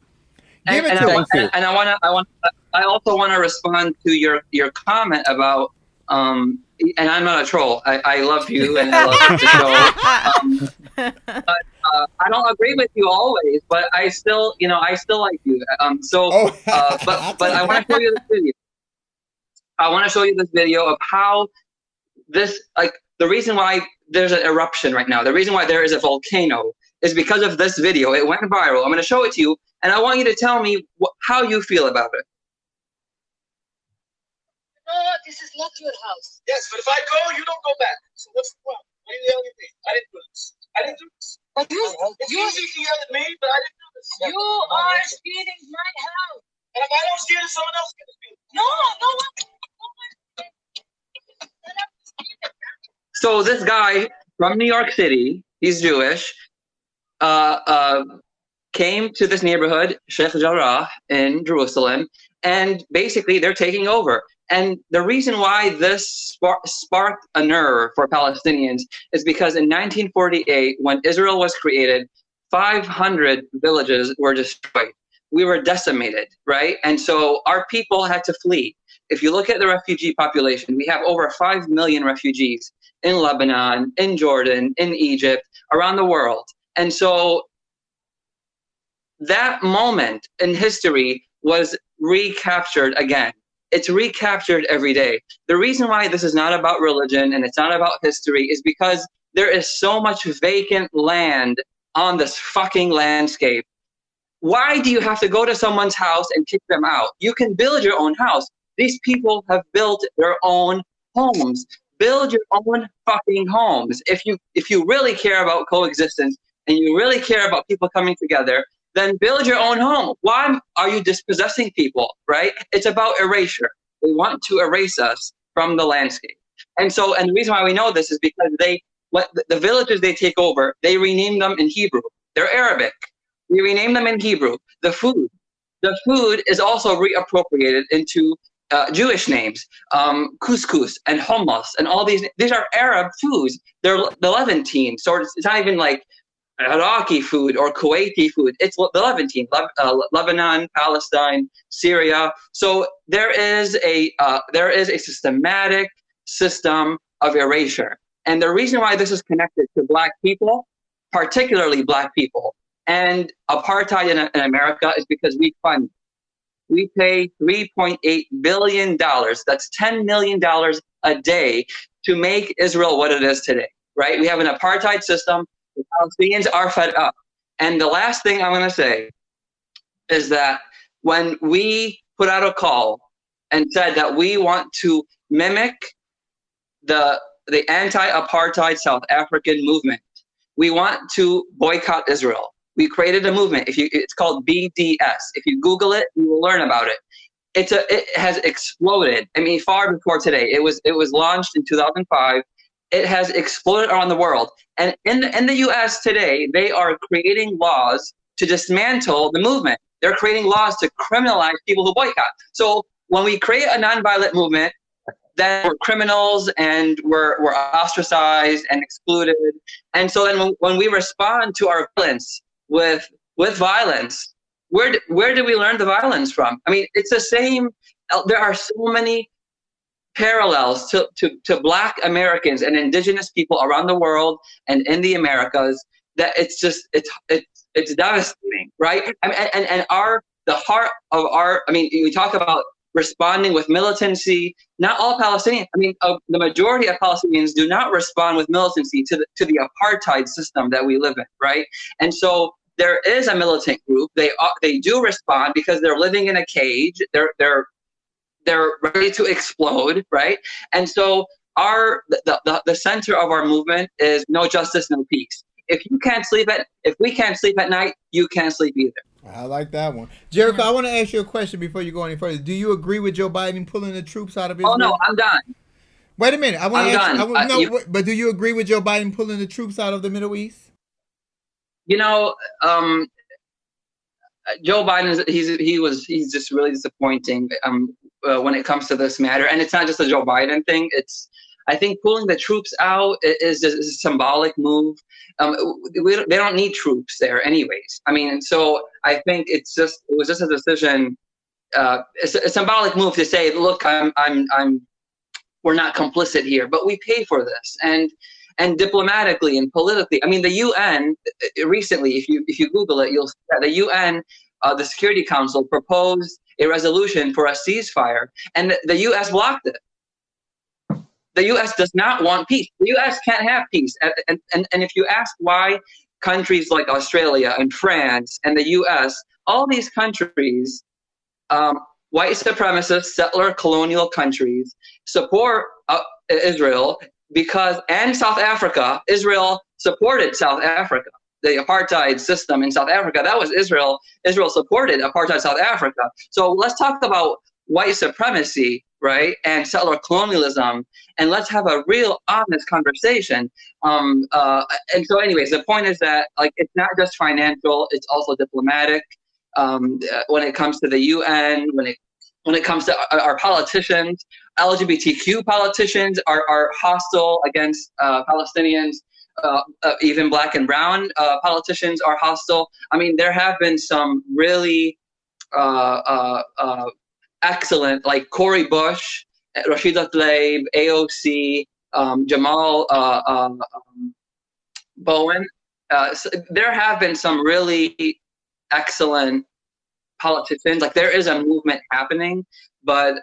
Give it to us. And I also want to respond to your comment about and I'm not a troll. I love you and I love the show. But I don't agree with you always, but I still like you. But I want to show you this video. I want to show you this video of how this, like, the reason why there's an eruption right now, the reason why there is a volcano is because of this video. It went viral. I'm going to show it to you, and I want you to tell me how you feel about it. No, this is not your house. Yes, but if I go, you don't go back. So what's the problem? What are you yelling at me? I didn't do this. But it's easy to yell at me, but I didn't do this. You are stealing my house. And if I don't steal it, someone else can steal it. No one. So this guy from New York City, he's Jewish, came to this neighborhood, Sheikh Jarrah in Jerusalem, and basically they're taking over. And the reason why this sparked a nerve for Palestinians is because in 1948, when Israel was created, 500 villages were destroyed. We were decimated, right? And so our people had to flee. If you look at the refugee population, we have over 5 million refugees in Lebanon, in Jordan, in Egypt, around the world. And so that moment in history was recaptured again. It's recaptured every day. The reason why this is not about religion and it's not about history is because there is so much vacant land on this fucking landscape. Why do you have to go to someone's house and kick them out? You can build your own house. These people have built their own homes. Build your own fucking homes. If you really care about coexistence and you really care about people coming together, then build your own home. Why are you dispossessing people, right? It's about erasure. They want to erase us from the landscape. And the reason why we know this is because the villages they take over, they rename them in Hebrew. They're Arabic. We rename them in Hebrew. The food is also reappropriated into Jewish names, couscous and hummus and all these are Arab foods. They're the Levantine. So it's not even like Iraqi food or Kuwaiti food. It's the Levantine, Lebanon, Palestine, Syria. So there is a systematic system of erasure. And the reason why this is connected to Black people, particularly Black people, and apartheid in America is because we pay $3.8 billion. That's $10 million a day to make Israel what it is today. right? We have an apartheid system. The Palestinians are fed up. And the last thing I'm going to say is that when we put out a call and said that we want to mimic the anti-apartheid South African movement, we want to boycott Israel. We created a movement. It's called BDS. If you Google it, you will learn about it. It has exploded. I mean, far before today. It was launched in 2005. It has exploded around the world. And in the U.S. today, they are creating laws to dismantle the movement. They're creating laws to criminalize people who boycott. So when we create a nonviolent movement, then we're criminals and we're ostracized and excluded. And so then when we respond to our violence with violence, where do we learn the violence from? I mean, it's the same. There are so many parallels to Black Americans and indigenous people around the world and in the Americas that it's devastating, right? I mean, and the heart of our, I mean, we talk about responding with militancy. Not all Palestinians, I mean, the majority of Palestinians do not respond with militancy to the apartheid system that we live in, right? And so there is a militant group. They do respond because they're living in a cage. They're ready to explode, right? And so the center of our movement is no justice, no peace. If we can't sleep at night, you can't sleep either. I like that one. Jericho, I want to ask you a question before you go any further. Do you agree with Joe Biden pulling the troops out of Israel? Oh, no, I'm done. Wait a minute. I'm done. But do you agree with Joe Biden pulling the troops out of the Middle East? You know, Joe Biden, he's just really disappointing when it comes to this matter. And it's not just a Joe Biden thing. I think pulling the troops out is a symbolic move. They don't need troops there anyways. I mean, so I think it was just a decision. It's a symbolic move to say, look, we're not complicit here, but we pay for this. And diplomatically and politically, I mean, the UN recently, if you Google it, you'll see that the UN, the Security Council, proposed a resolution for a ceasefire, and the U.S. blocked it. The U.S. does not want peace. The U.S. can't have peace. And if you ask why countries like Australia and France and the U.S., all these countries, white supremacist, settler, colonial countries, support Israel and South Africa. Israel supported South Africa. The apartheid system in South Africa, that was Israel. Israel supported apartheid South Africa. So let's talk about white supremacy, right, and settler colonialism, and let's have a real honest conversation. And so anyways, the point is that, like, it's not just financial, it's also diplomatic. When it comes to the UN, when it comes to our politicians, LGBTQ politicians are hostile against Palestinians. Even Black and brown politicians are hostile. I mean, there have been some really excellent, like Cori Bush, Rashida Tlaib, AOC, Jamal Bowen. So there have been some really excellent politicians. Like, there is a movement happening, but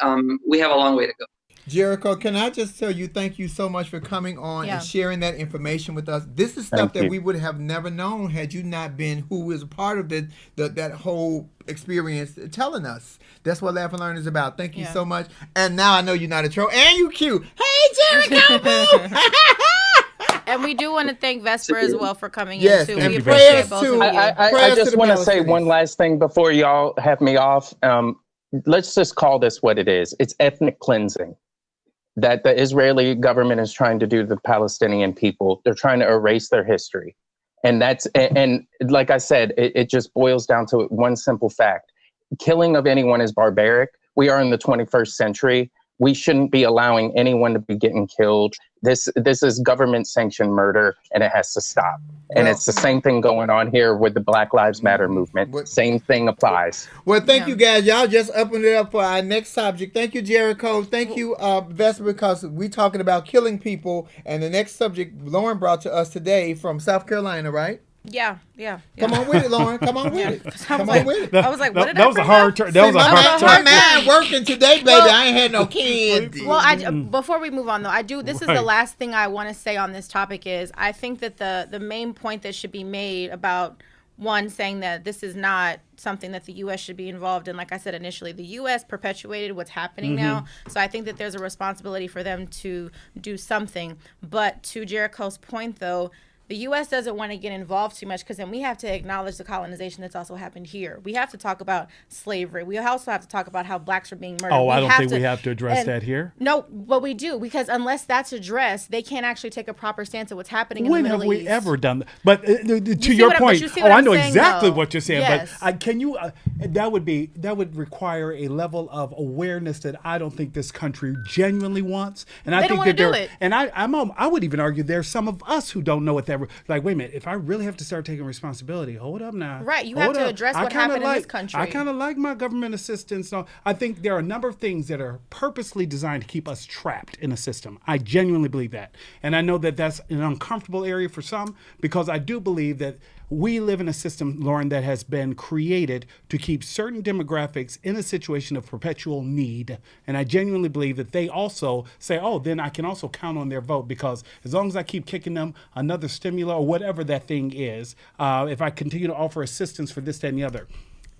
we have a long way to go. Jericho, can I just tell you, thank you so much for coming on and sharing that information with us. This is stuff that we would have never known had you not been who was a part of that whole experience telling us. That's what Laugh and Learn is about. Thank you so much. And now I know you're not a troll, and you cute. Hey, Jericho! And we do want to thank Vesper as well for coming in, too. And we appreciate both of you. I just want to say one last thing before y'all have me off. Let's just call this what it is. It's ethnic cleansing that the Israeli government is trying to do to the Palestinian people. They're trying to erase their history. And like I said, it just boils down to one simple fact. Killing of anyone is barbaric. We are in the 21st century. We shouldn't be allowing anyone to be getting killed. This is government sanctioned murder, and it has to stop. And it's the same thing going on here with the Black Lives Matter movement. Same thing applies. Well, thank you guys. Y'all just opened it up for our next subject. Thank you, Jericho. Thank you, Vesper, because we're talking about killing people. And the next subject Lauren brought to us today from South Carolina, right? Yeah. Come on with it, Lauren. Come on with it. Come on with it. I was like, what did that I was a bring hard up? turn. That was a hard My turn. mind working today, baby. I ain't had no kids. Well, before we move on though, this is the Right. last thing I want to say on this topic is I think that the main point that should be made about one saying that this is not something that the U.S. should be involved in. Like I said initially, the U.S. perpetuated what's happening now. So I think that there's a responsibility for them to do something. But to Jericho's point though, the U.S. doesn't want to get involved too much because then we have to acknowledge the colonization that's also happened here. We have to talk about slavery. We also have to talk about how blacks are being murdered. Oh, I don't think we have to address that here. No, but we do, because unless that's addressed, they can't actually take a proper stance of what's happening in the Middle East. When have we ever done that? But to see your what point, you see what I I'm know saying, exactly though. what you're saying. Yes. But can you? That would require a level of awareness that I don't think this country genuinely wants. And I They don't think wanna that do there. it. And I would even argue there's some of us who don't know what that. Like, wait a minute. If I really have to start taking responsibility, hold up now. Right, you Hold have to up. address I what kinda happened in this country. I kind of like my government assistance. No, I think there are a number of things that are purposely designed to keep us trapped in a system. I genuinely believe that. And I know that that's an uncomfortable area for some, because I do believe that we live in a system, Lauren, that has been created to keep certain demographics in a situation of perpetual need. And I genuinely believe that they also say, oh, then I can also count on their vote, because as long as I keep kicking them another stimulus or whatever that thing is, if I continue to offer assistance for this, that, and the other.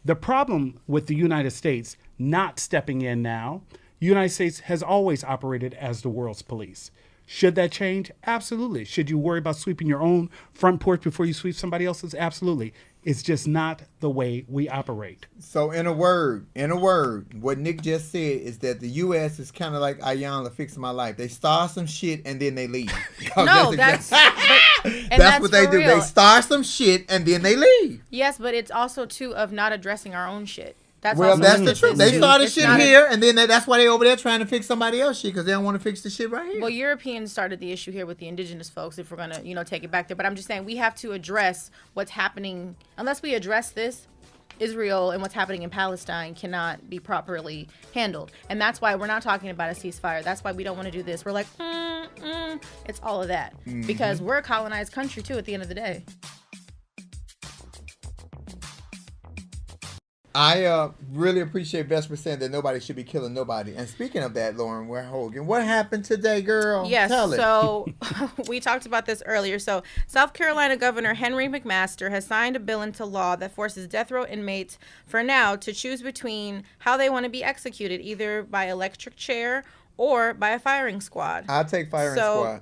The problem with the United States not stepping in now, the United States has always operated as the world's police. Should that change? Absolutely. Should you worry about sweeping your own front porch before you sweep somebody else's? Absolutely. It's just not the way we operate. So in a word, what Nick just said is that the U.S. is kind of like Ayanla fixing my life. They start some shit and then they leave. No, that's that's what they for do. real. They start some shit and then they leave. Yes, but it's also too of not addressing our own shit. That's Well, also that's what the this truth. is, They too. started It's shit not here, and then that's why they over there trying to fix somebody else shit, because they don't want to fix the shit right here. Well, Europeans started the issue here with the indigenous folks, if we're going to, take it back there. But I'm just saying we have to address what's happening. Unless we address this, Israel and what's happening in Palestine cannot be properly handled. And that's why we're not talking about a ceasefire. That's why we don't want to do this. We're like, it's all of that. Because we're a colonized country, too, at the end of the day. I really appreciate Vesper saying that nobody should be killing nobody. And speaking of that, Lauren Hogan, what happened today, girl? Yes, Tell it. so we talked about this earlier. So South Carolina Governor Henry McMaster has signed a bill into law that forces death row inmates for now to choose between how they want to be executed, either by electric chair or by a firing squad. I'll take firing squad.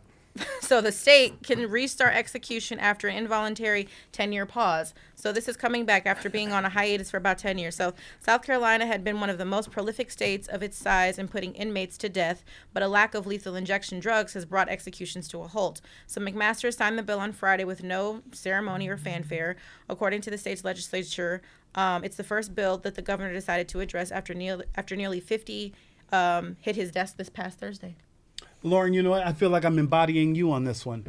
So the state can restart execution after an involuntary 10-year pause. So this is coming back after being on a hiatus for about 10 years. So South Carolina had been one of the most prolific states of its size in putting inmates to death, but a lack of lethal injection drugs has brought executions to a halt. So McMaster signed the bill on Friday with no ceremony or fanfare. According to the state's legislature, it's the first bill that the governor decided to address after nearly 50 hit his desk this past Thursday. Lauren, you know what? I feel like I'm embodying you on this one.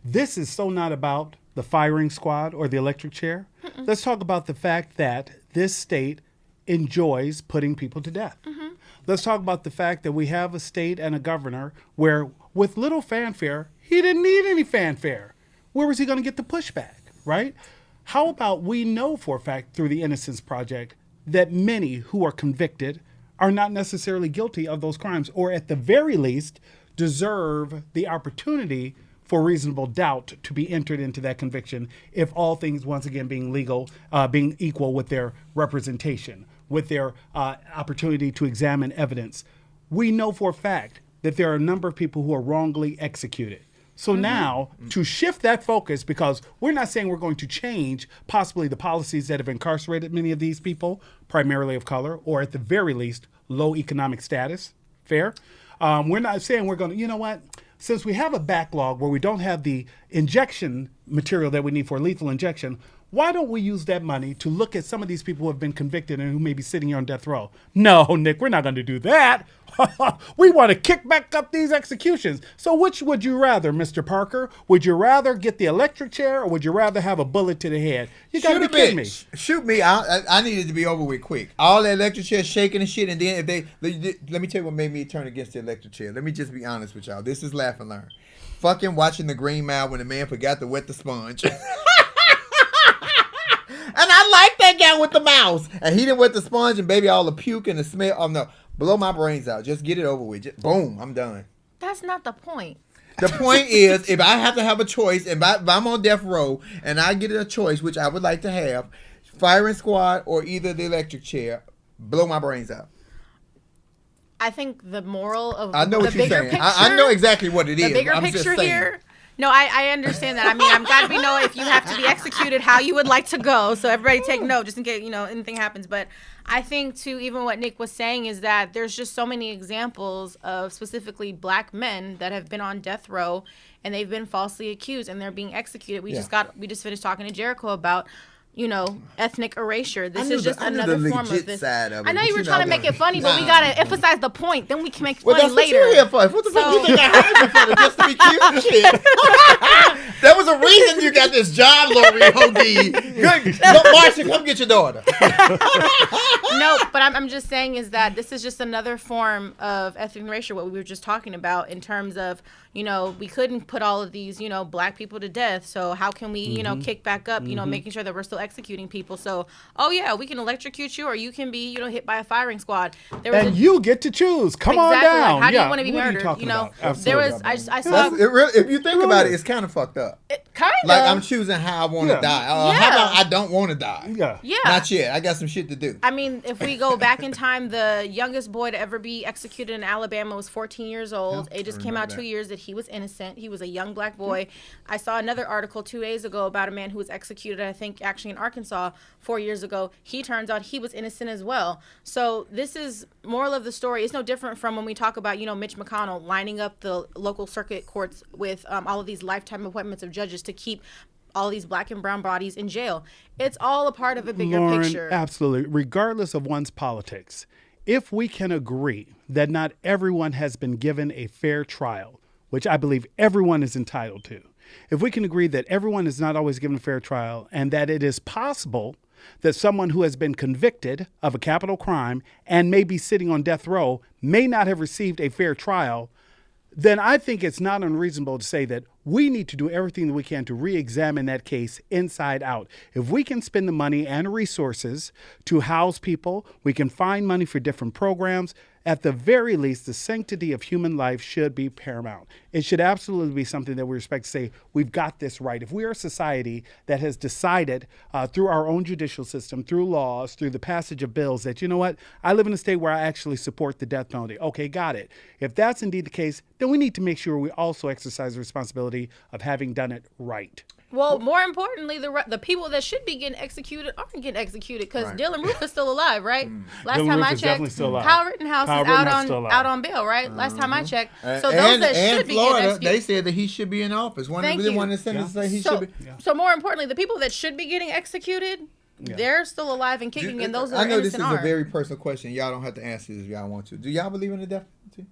This is so not about the firing squad or the electric chair. Let's talk about the fact that this state enjoys putting people to death. Let's talk about the fact that we have a state and a governor where, with little fanfare, he didn't need any fanfare. Where was he going to get the pushback, right? How about we know for a fact through the Innocence Project that many who are convicted are not necessarily guilty of those crimes, or at the very least deserve the opportunity for reasonable doubt to be entered into that conviction, if all things, once again, being legal, being equal with their representation, with their opportunity to examine evidence. We know for a fact that there are a number of people who are wrongly executed. So now, to shift that focus, because we're not saying we're going to change possibly the policies that have incarcerated many of these people, primarily of color, or at the very least, low economic status. Fair? We're not saying we're going to, you know what? Since we have a backlog where we don't have the injection material that we need for lethal injection, why don't we use that money to look at some of these people who have been convicted and who may be sitting here on death row? No, Nick, we're not going to do that. We want to kick back up these executions. So which would you rather, Mr. Parker? Would you rather get the electric chair, or would you rather have a bullet to the head? You got to be kidding me. Shoot me. I needed to be over with quick. All the electric chair shaking and shit, and then let me tell you what made me turn against the electric chair. Let me just be honest with y'all. This is laugh and learn. Fucking watching the Green Mile when the man forgot to wet the sponge. I like that guy with the mouse. And he didn't with the sponge and baby all the puke and the smell. Oh no, blow my brains out. Just get it over with. Just, boom, I'm done. That's not the point. The point is, if I have to have a choice, if I'm on death row and I get a choice, which I would like to have, firing squad or either the electric chair, blow my brains out. I think the moral of I know the what you're bigger saying. picture. I know exactly what it is. The bigger I'm picture just saying. here. No, I understand that. I mean, I'm glad we know if you have to be executed, how you would like to go. So everybody take note, just in case anything happens. But I think too, even what Nick was saying is that there's just so many examples of specifically black men that have been on death row and they've been falsely accused and they're being executed. We just finished talking to Jericho about ethnic erasure. This is just another form of this. Side of it, I know you were trying to make it funny, but we nah. gotta emphasize the point. Then we can make it Well, funny that's later. what you're here for. What the fuck you think I hired you for? Just to be cute and shit. There was a reason you got this job, Lori Hoagie. Good. Look, Marsha, come get your daughter. No, but I'm just saying is that this is just another form of ethnic erasure, what we were just talking about in terms of, we couldn't put all of these, black people to death. So how can we, kick back up, making sure that we're still executing people. So, we can electrocute you or you can be, hit by a firing squad. You get to choose. Come on down. Like, how do you want to be murdered? There was, I saw. If you think about it, it's kind of fucked up. Kind of. Like I'm choosing how I want to die. How about I don't want to die? Yeah. Not yet. I got some shit to do. I mean, if we go back in time, the youngest boy to ever be executed in Alabama was 14 years old. It just came out 2 years that he was innocent. He was a young black boy. I saw another article 2 days ago about a man who was executed, I think, actually in Arkansas 4 years ago. He turns out he was innocent as well. So this is moral of the story. It's no different from when we talk about, Mitch McConnell lining up the local circuit courts with all of these lifetime appointments of judges to keep all these black and brown bodies in jail. It's all a part of a bigger Lauren, picture. Absolutely. Regardless of one's politics, if we can agree that not everyone has been given a fair trial, which I believe everyone is entitled to, if we can agree that everyone is not always given a fair trial and that it is possible that someone who has been convicted of a capital crime and may be sitting on death row may not have received a fair trial, then I think it's not unreasonable to say that we need to do everything that we can to re-examine that case inside out. If we can spend the money and resources to house people, we can find money for different programs. At the very least, the sanctity of human life should be paramount. It should absolutely be something that we respect to say, we've got this right. If we are a society that has decided through our own judicial system, through laws, through the passage of bills that, you know what, I live in a state where I actually support the death penalty. Okay, got it. If that's indeed the case, then we need to make sure we also exercise the responsibility of having done it right. Well, more importantly, the people that should be getting executed aren't getting executed because Dylan Roof is still alive, right? Last Dylan time Roof I is definitely checked, still alive. Kyle Rittenhouse Kyle is Rittenhouse still alive. out on bail, right? Last time I checked. So and, those that and should be Florida, getting executed. they said that he should be in office. One of the senators say he should be. So more importantly, the people that should be getting executed, they're still alive and kicking, and those that are I know this innocent is aren't. a very personal question. Y'all don't have to answer this if y'all want to. Do y'all believe in the death penalty?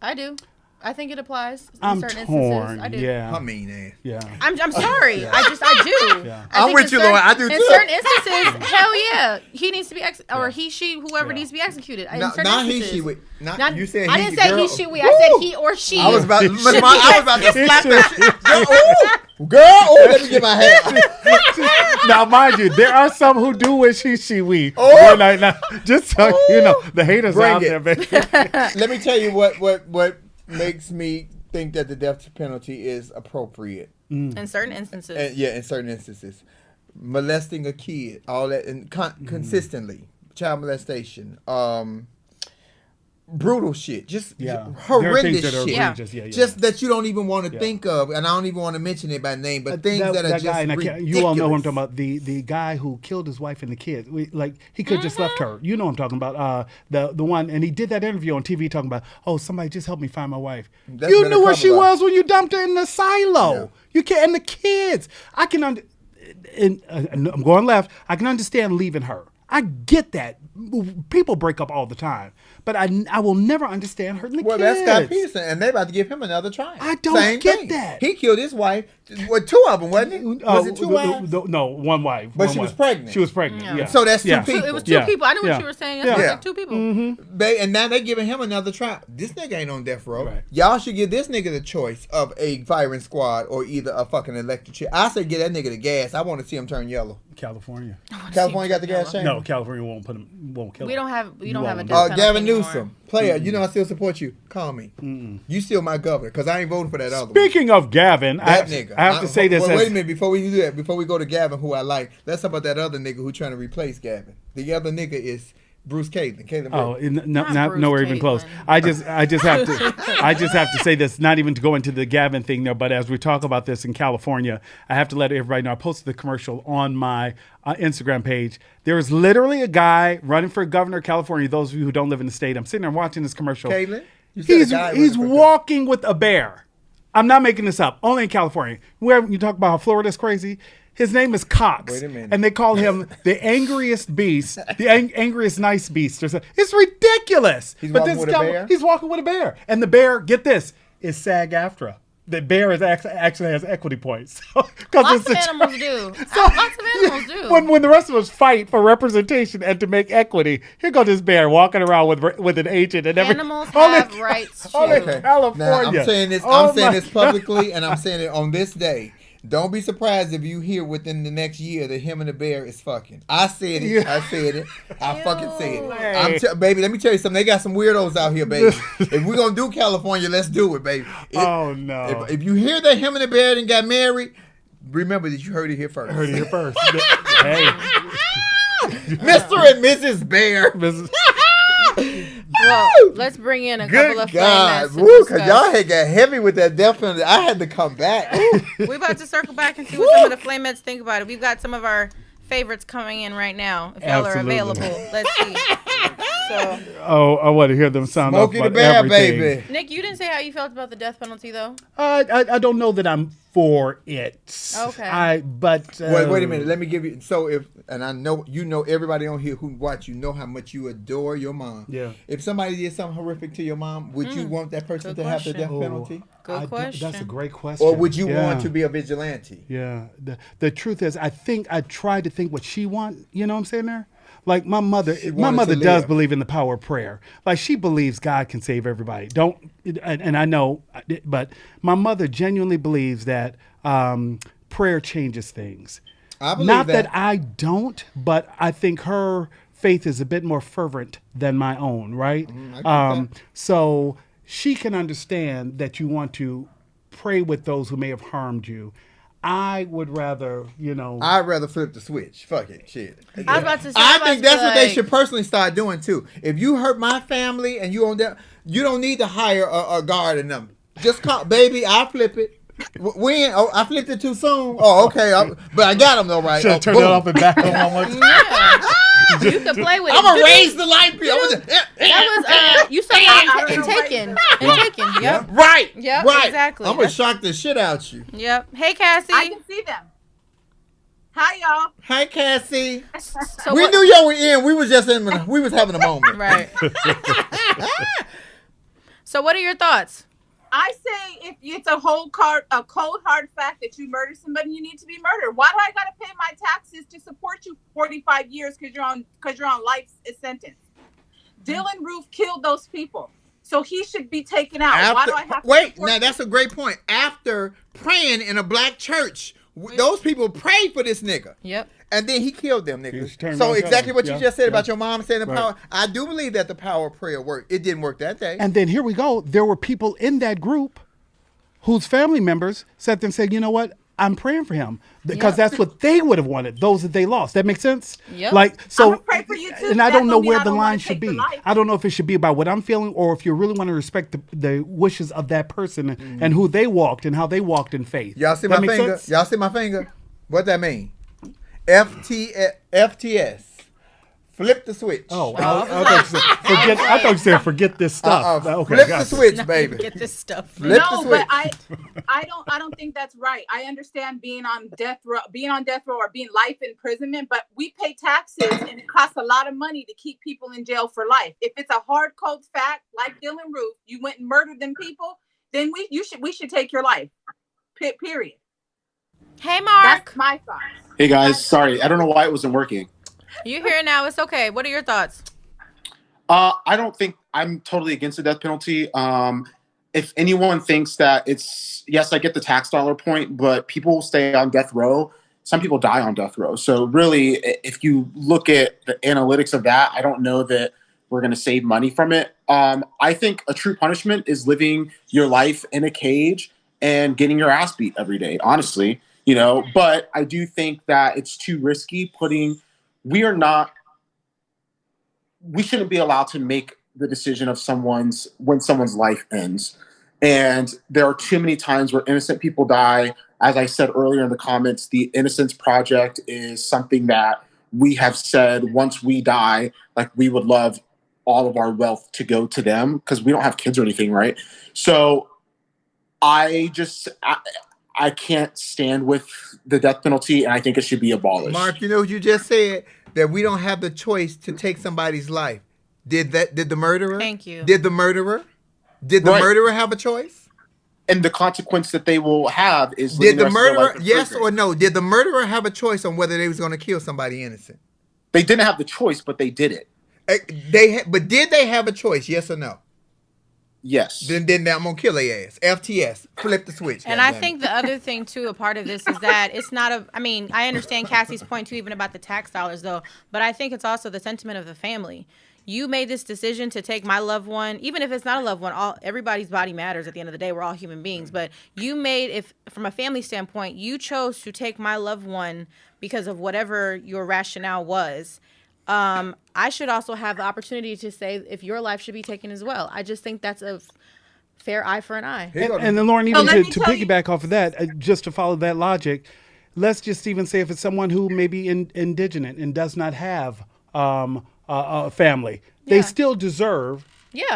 I do. I think it applies in I'm certain torn. instances. I do. Yeah. I mean, eh. Yeah. I'm sorry. I do. Yeah. I I'm think with you, Lord. I do in too. certain instances, hell yeah, he needs to be or he, she, whoever needs to be executed. In certain Not he, instances. she. Not you said he. I didn't say girl. he, she, we. I said he or she. I was about to should slap that shit. Girl, let me get my hair. Now, mind you, there are some who do wish he, she, we. Oh. Now, just so you know, the haters Bring out it. there, baby. Let me tell you what makes me think that the death penalty is appropriate. in certain instances. In certain instances. Molesting a kid, all that, and consistently. Child molestation. Brutal shit. Just horrendous shit. Just that you don't even want to think of, and I don't even want to mention it by name, but things that are just ridiculous. You all know who I'm talking about. The guy who killed his wife and the kids. He could have just left her. You know what I'm talking about. The one, and he did that interview on TV talking about, somebody just help me find my wife. You knew where she was when you dumped her in the silo. Yeah. You can't, and the kids. I can I'm going left. I can understand leaving her. I get that. People break up all the time. But I will never understand hurting the kids. Well, that's Scott Peterson, and they're about to give him another trial. I don't get that. He killed his wife, Well, 2 of them, wasn't it? Was it 2 wives? No, one wife. But one she was wife. pregnant. She was pregnant. Yeah. Yeah. So that's 2 Yeah. people. It was 2 people. I knew what Yeah. you were saying. That's Yeah. like 2 people. And now they giving him another try. This nigga ain't on death row. Right. Y'all should give this nigga the choice of a firing squad or either a fucking electric chair. I say get that nigga the gas. I want to see him turn yellow. California. California got the gas chamber? No, California won't kill him. We don't have a death Gavin penalty anymore. Newsom, player, you know I still support you. Call me. You still my governor because I ain't voting for that other one. Speaking of Gavin, That nigga. I have to say this. Wait a minute before we do that. Before we go to Gavin, who I like, let's talk about that other nigga who trying to replace Gavin. The other nigga is Bruce Caitlin. Oh, Not Bruce nowhere even close. Caitlin. I just have to say this, not even to go into the Gavin thing there, but as we talk about this in California, I have to let everybody know. I posted the commercial on my Instagram page. There is literally a guy running for governor of California. Those of you who don't live in the state, I'm sitting there watching this commercial. Caitlin? You said a guy He's running for walking with a bear. I'm not making this up. Only in California. Where you talk about how Florida's crazy. His name is Cox, Wait a minute. and they call him the angriest beast, the angriest nice beast. Or something. It's ridiculous. He's walking with a bear? He's walking with a bear, and the bear, get this, is SAG-AFTRA. The bear is actually has equity points. Lots of animals do. Lots of animals do. When the rest of us fight for representation and to make equity, here goes this bear walking around with an agent and everything. Animals have rights too. Okay. California. Now, I'm saying this. Oh I'm saying my this publicly, and I'm saying it on this day. Don't be surprised if you hear within the next year that him and the bear is fucking. I said it. Yeah. I said it. I fucking said it. Hey. Baby, let me tell you something. They got some weirdos out here, baby. If we're going to do California, let's do it, baby. Oh, no. If you hear that him and the bear done got married, remember that you heard it here first. Heard it here first. Hey. Mr. and Mrs. Bear. Well, let's bring in a couple Good of God. Flamettes Woo, to because discuss. y'all had got heavy with that death penalty. I had to come back. We're about to circle back and see what some of the Flamettes think about it. We've got some of our favorites coming in right now. If y'all Absolutely. are available, let's see. So, I want to hear them sound off Smokey the about Bear, everything. baby. Nick, you didn't say how you felt about the death penalty, though. I don't know that I'm for it. Okay. But Wait a minute. Let me give you. So I know you know everybody on here who watch. You know how much you adore your mom. Yeah. If somebody did something horrific to your mom, would you want that person Good to have the question. death penalty, Good question. That's a great question. or would you Yeah. want to be a vigilante? Yeah. The truth is, I think I tried to think what she wants. You know what I'm saying there? Like my mother wanted to does live. believe in the power of prayer. Like she believes God can save everybody. And I know, but my mother genuinely believes that prayer changes things. I believe Not that. that I don't, but I think her faith is a bit more fervent than my own, right? I get that. So she can understand that you want to pray with those who may have harmed you. I would rather, I'd rather flip the switch. Fuck it, shit. I was about to say. I think that's what they like, should personally start doing too. If you hurt my family and you on that, you don't need to hire a guard and them. Just call, baby. I'll flip it. When? Oh, I flipped it too soon. Oh, okay. But I got them though, right? should Oh, have turned it boom. off and back on one more time. Yeah. You can play with it. I'm gonna raise the light bill. That was you saw that in Taken. Yep. Right. Yep, Right. exactly. I'm gonna shock the shit out you. Yep. Hey, Cassie. I can see them. Hi, y'all. Hi, Cassie. So We what- knew y'all were in. We was just we was having a moment. Right. So what are your thoughts? I say if it's a cold hard fact that you murdered somebody, you need to be murdered. Why do I gotta pay my taxes to support you 45 years because you're on life sentence? Dylan Roof killed those people, so he should be taken out. Why do I have to Wait, support now you? that's a great point. After praying in a black church, those people prayed for this nigga. Yep. And then he killed them He niggas. turned So around, exactly what you yeah, just said yeah. about your mom saying the Right. power. I do believe that the power of prayer worked. It didn't work that day. And then here we go. There were people in that group whose family members sat there and said, you know what? I'm praying for him because Yep. that's what they would have wanted, those that they lost. That makes sense? Yep. Like, so, I'ma pray for you too. and I That don't know don't mean where I the don't wanna line should take your be. life. I don't know if it should be about what I'm feeling or if you really want to respect the wishes of that person and who they walked and how they walked in faith. Y'all see That my make finger? sense? Y'all see my finger? What that mean? FTS. Flip the switch. Oh, I thought you said forget this stuff. Okay, Flip the gotcha. switch, baby. Get this stuff. Flip the No, switch. but I don't think that's right. I understand being on death row or being life imprisonment, but we pay taxes and it costs a lot of money to keep people in jail for life. If it's a hard cold fact, like Dylan Roof, you went and murdered them people, then we should take your life. Period. Hey, Mark. That's my thoughts. Hey guys, sorry, I don't know why it wasn't working. You here now? It's okay. What are your thoughts? I don't think I'm totally against the death penalty. If anyone thinks that it's yes, I get the tax dollar point, but people stay on death row. Some people die on death row. So really, if you look at the analytics of that, I don't know that we're going to save money from it. I think a true punishment is living your life in a cage and getting your ass beat every day. Honestly, but I do think that it's too risky putting. We shouldn't be allowed to make the decision of when someone's life ends. And there are too many times where innocent people die. As I said earlier in the comments, the Innocence Project is something that we have said once we die, like we would love all of our wealth to go to them because we don't have kids or anything, right? So I can't stand with the death penalty, and I think it should be abolished. Mark, you know what you just said? That we don't have the choice to take somebody's life. Did the murderer? Thank you. Did the murderer have a choice? And the consequence that they will have is did the murderer, yes or no? Did the murderer have a choice on whether they was going to kill somebody innocent? They didn't have the choice, but they did it. But did they have a choice? Yes or no? Yes. Then I'm gonna kill their ass. FTS. Flip the switch. And I think the other thing too, a part of this is that it's not I understand Cassie's point too, even about the tax dollars though, but I think it's also the sentiment of the family. You made this decision to take my loved one, even if it's not a loved one, everybody's body matters at the end of the day. We're all human beings. But you made, if from a family standpoint, you chose to take my loved one because of whatever your rationale was. I should also have the opportunity to say if your life should be taken as well. I just think that's a fair eye for an eye. And then, Lauren, even to piggyback off of that, just to follow that logic, let's just even say if it's someone who may be indigent and does not have a family, they still deserve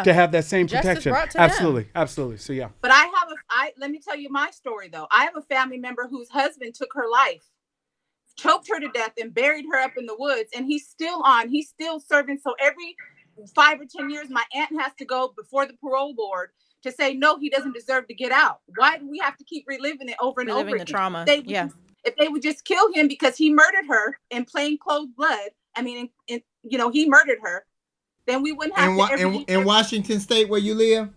to have that same protection. Absolutely. So, yeah. But let me tell you my story, though. I have a family member whose husband took her life, choked her to death and buried her up in the woods, and he's still serving. So every 5 or 10 years my aunt has to go before the parole board to say no, he doesn't deserve to get out. Why do we have to keep reliving it over and over again? The trauma. If they would just kill him because he murdered her in plain cold blood, he murdered her, then we wouldn't have in Washington State where you live.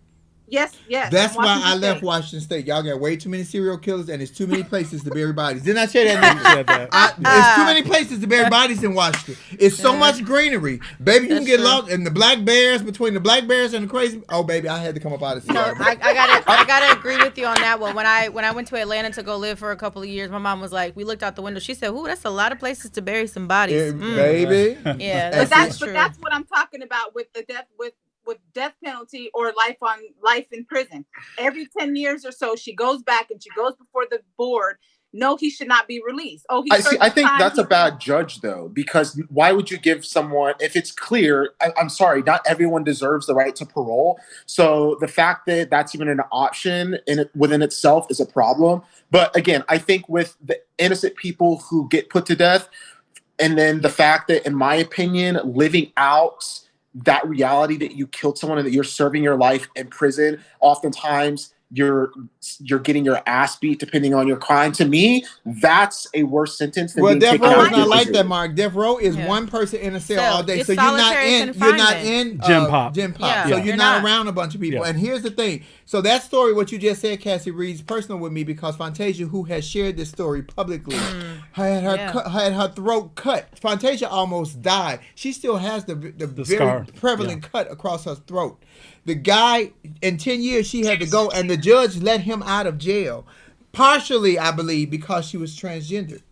Yes. That's why I left Washington State. Y'all got way too many serial killers, and there's too many places to bury bodies. Didn't I say that? There's too many places to bury bodies in Washington. It's so much greenery, baby. You can get lost in the black bears, between the black bears and the crazy. Oh, baby, I had to come up out of Seattle. I gotta agree with you on that one. When I went to Atlanta to go live for a couple of years, my mom was like, we looked out the window. She said, "Ooh, that's a lot of places to bury some bodies, baby." Yeah, but that's what I'm talking about with the death with death penalty or life in prison. Every 10 years or so, she goes back and she goes before the board. No, he should not be released. I think that's a bad judge, though, because why would you give someone, if it's clear, I'm sorry, not everyone deserves the right to parole. So the fact that that's even an option within itself is a problem. But again, I think with the innocent people who get put to death, and then the fact that, in my opinion, living out that reality that you killed someone and that you're serving your life in prison, oftentimes you're getting your ass beat depending on your crime. To me, that's a worse sentence than being death taken row out is not like prison. that, Mark. Death row is one person in a cell all day, so you're not in gym pop. Yeah. So you're not around a bunch of people. Yeah. And here's the thing. So that story, what you just said, Cassie, reads personal with me because Fantasia, who has shared this story publicly, had her throat cut. Fantasia almost died. She still has the very scar. Prevalent cut across her throat. The guy, in 10 years, she had to go, and the judge let him out of jail. Partially, I believe, because she was transgender.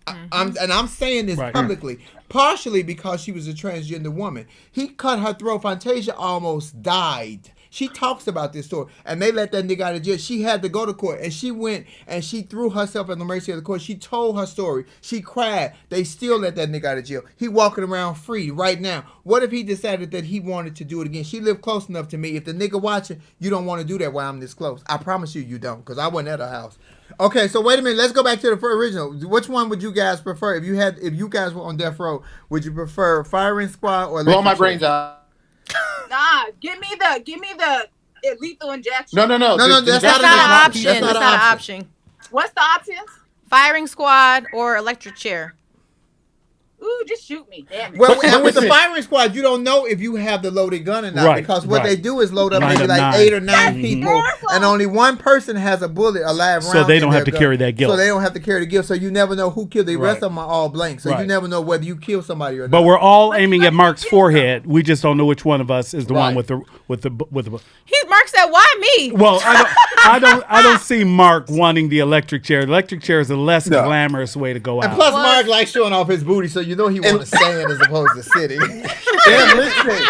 I'm saying this publicly. Partially because she was a transgender woman. He cut her throat. Fantasia almost died. She talks about this story, and they let that nigga out of jail. She had to go to court, and she went, and she threw herself at the mercy of the court. She told her story. She cried. They still let that nigga out of jail. He walking around free right now. What if he decided that he wanted to do it again? She lived close enough to me. If the nigga watching, you don't want to do that while I'm this close. I promise you don't, because I wasn't at her house. Okay, so wait a minute. Let's go back to the original. Which one would you guys prefer? If you guys were on death row, would you prefer firing squad or blow my brains out? Nah, give me the lethal injection. No. That's not an option. What's the option? Firing squad or electric chair? Ooh, just shoot me. Damn it. Well, and with the firing squad, you don't know if you have the loaded gun or not, Right, because what right. they do is load up Line maybe up like 9. 8 or 9 people, horrible. and only one person has a bullet, a live round. So they in don't their have to gun. carry that guilt. So they don't have to carry the guilt. So you never know who killed. The rest Right. of them are all blank. So you Right. never know whether you kill somebody or But not. we're all aiming at Mark's forehead. We just don't know which one of us is the one Right. with the. Mark said, "Why me?" Well, I don't see Mark wanting the electric chair. The electric chair is a less glamorous way to go And out. plus, Mark likes showing off his booty, so you know he wants to stand as opposed to sitting. And listen,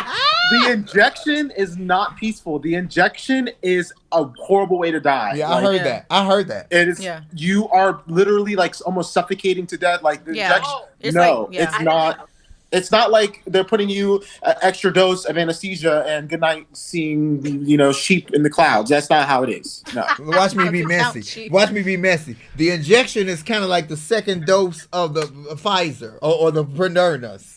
the injection is not peaceful. The injection is a horrible way to die. Yeah, I heard that. I heard that. It is. Yeah. You are literally like almost suffocating to death. Like the Yeah. injection. It's No, like- yeah. it's not. It's not like they're putting you an extra dose of anesthesia and goodnight seeing sheep in the clouds. That's not how it is. No. Watch me be Count messy. sheep. Watch me be messy. The injection is kind of like the second dose of the Pfizer or the Moderna's.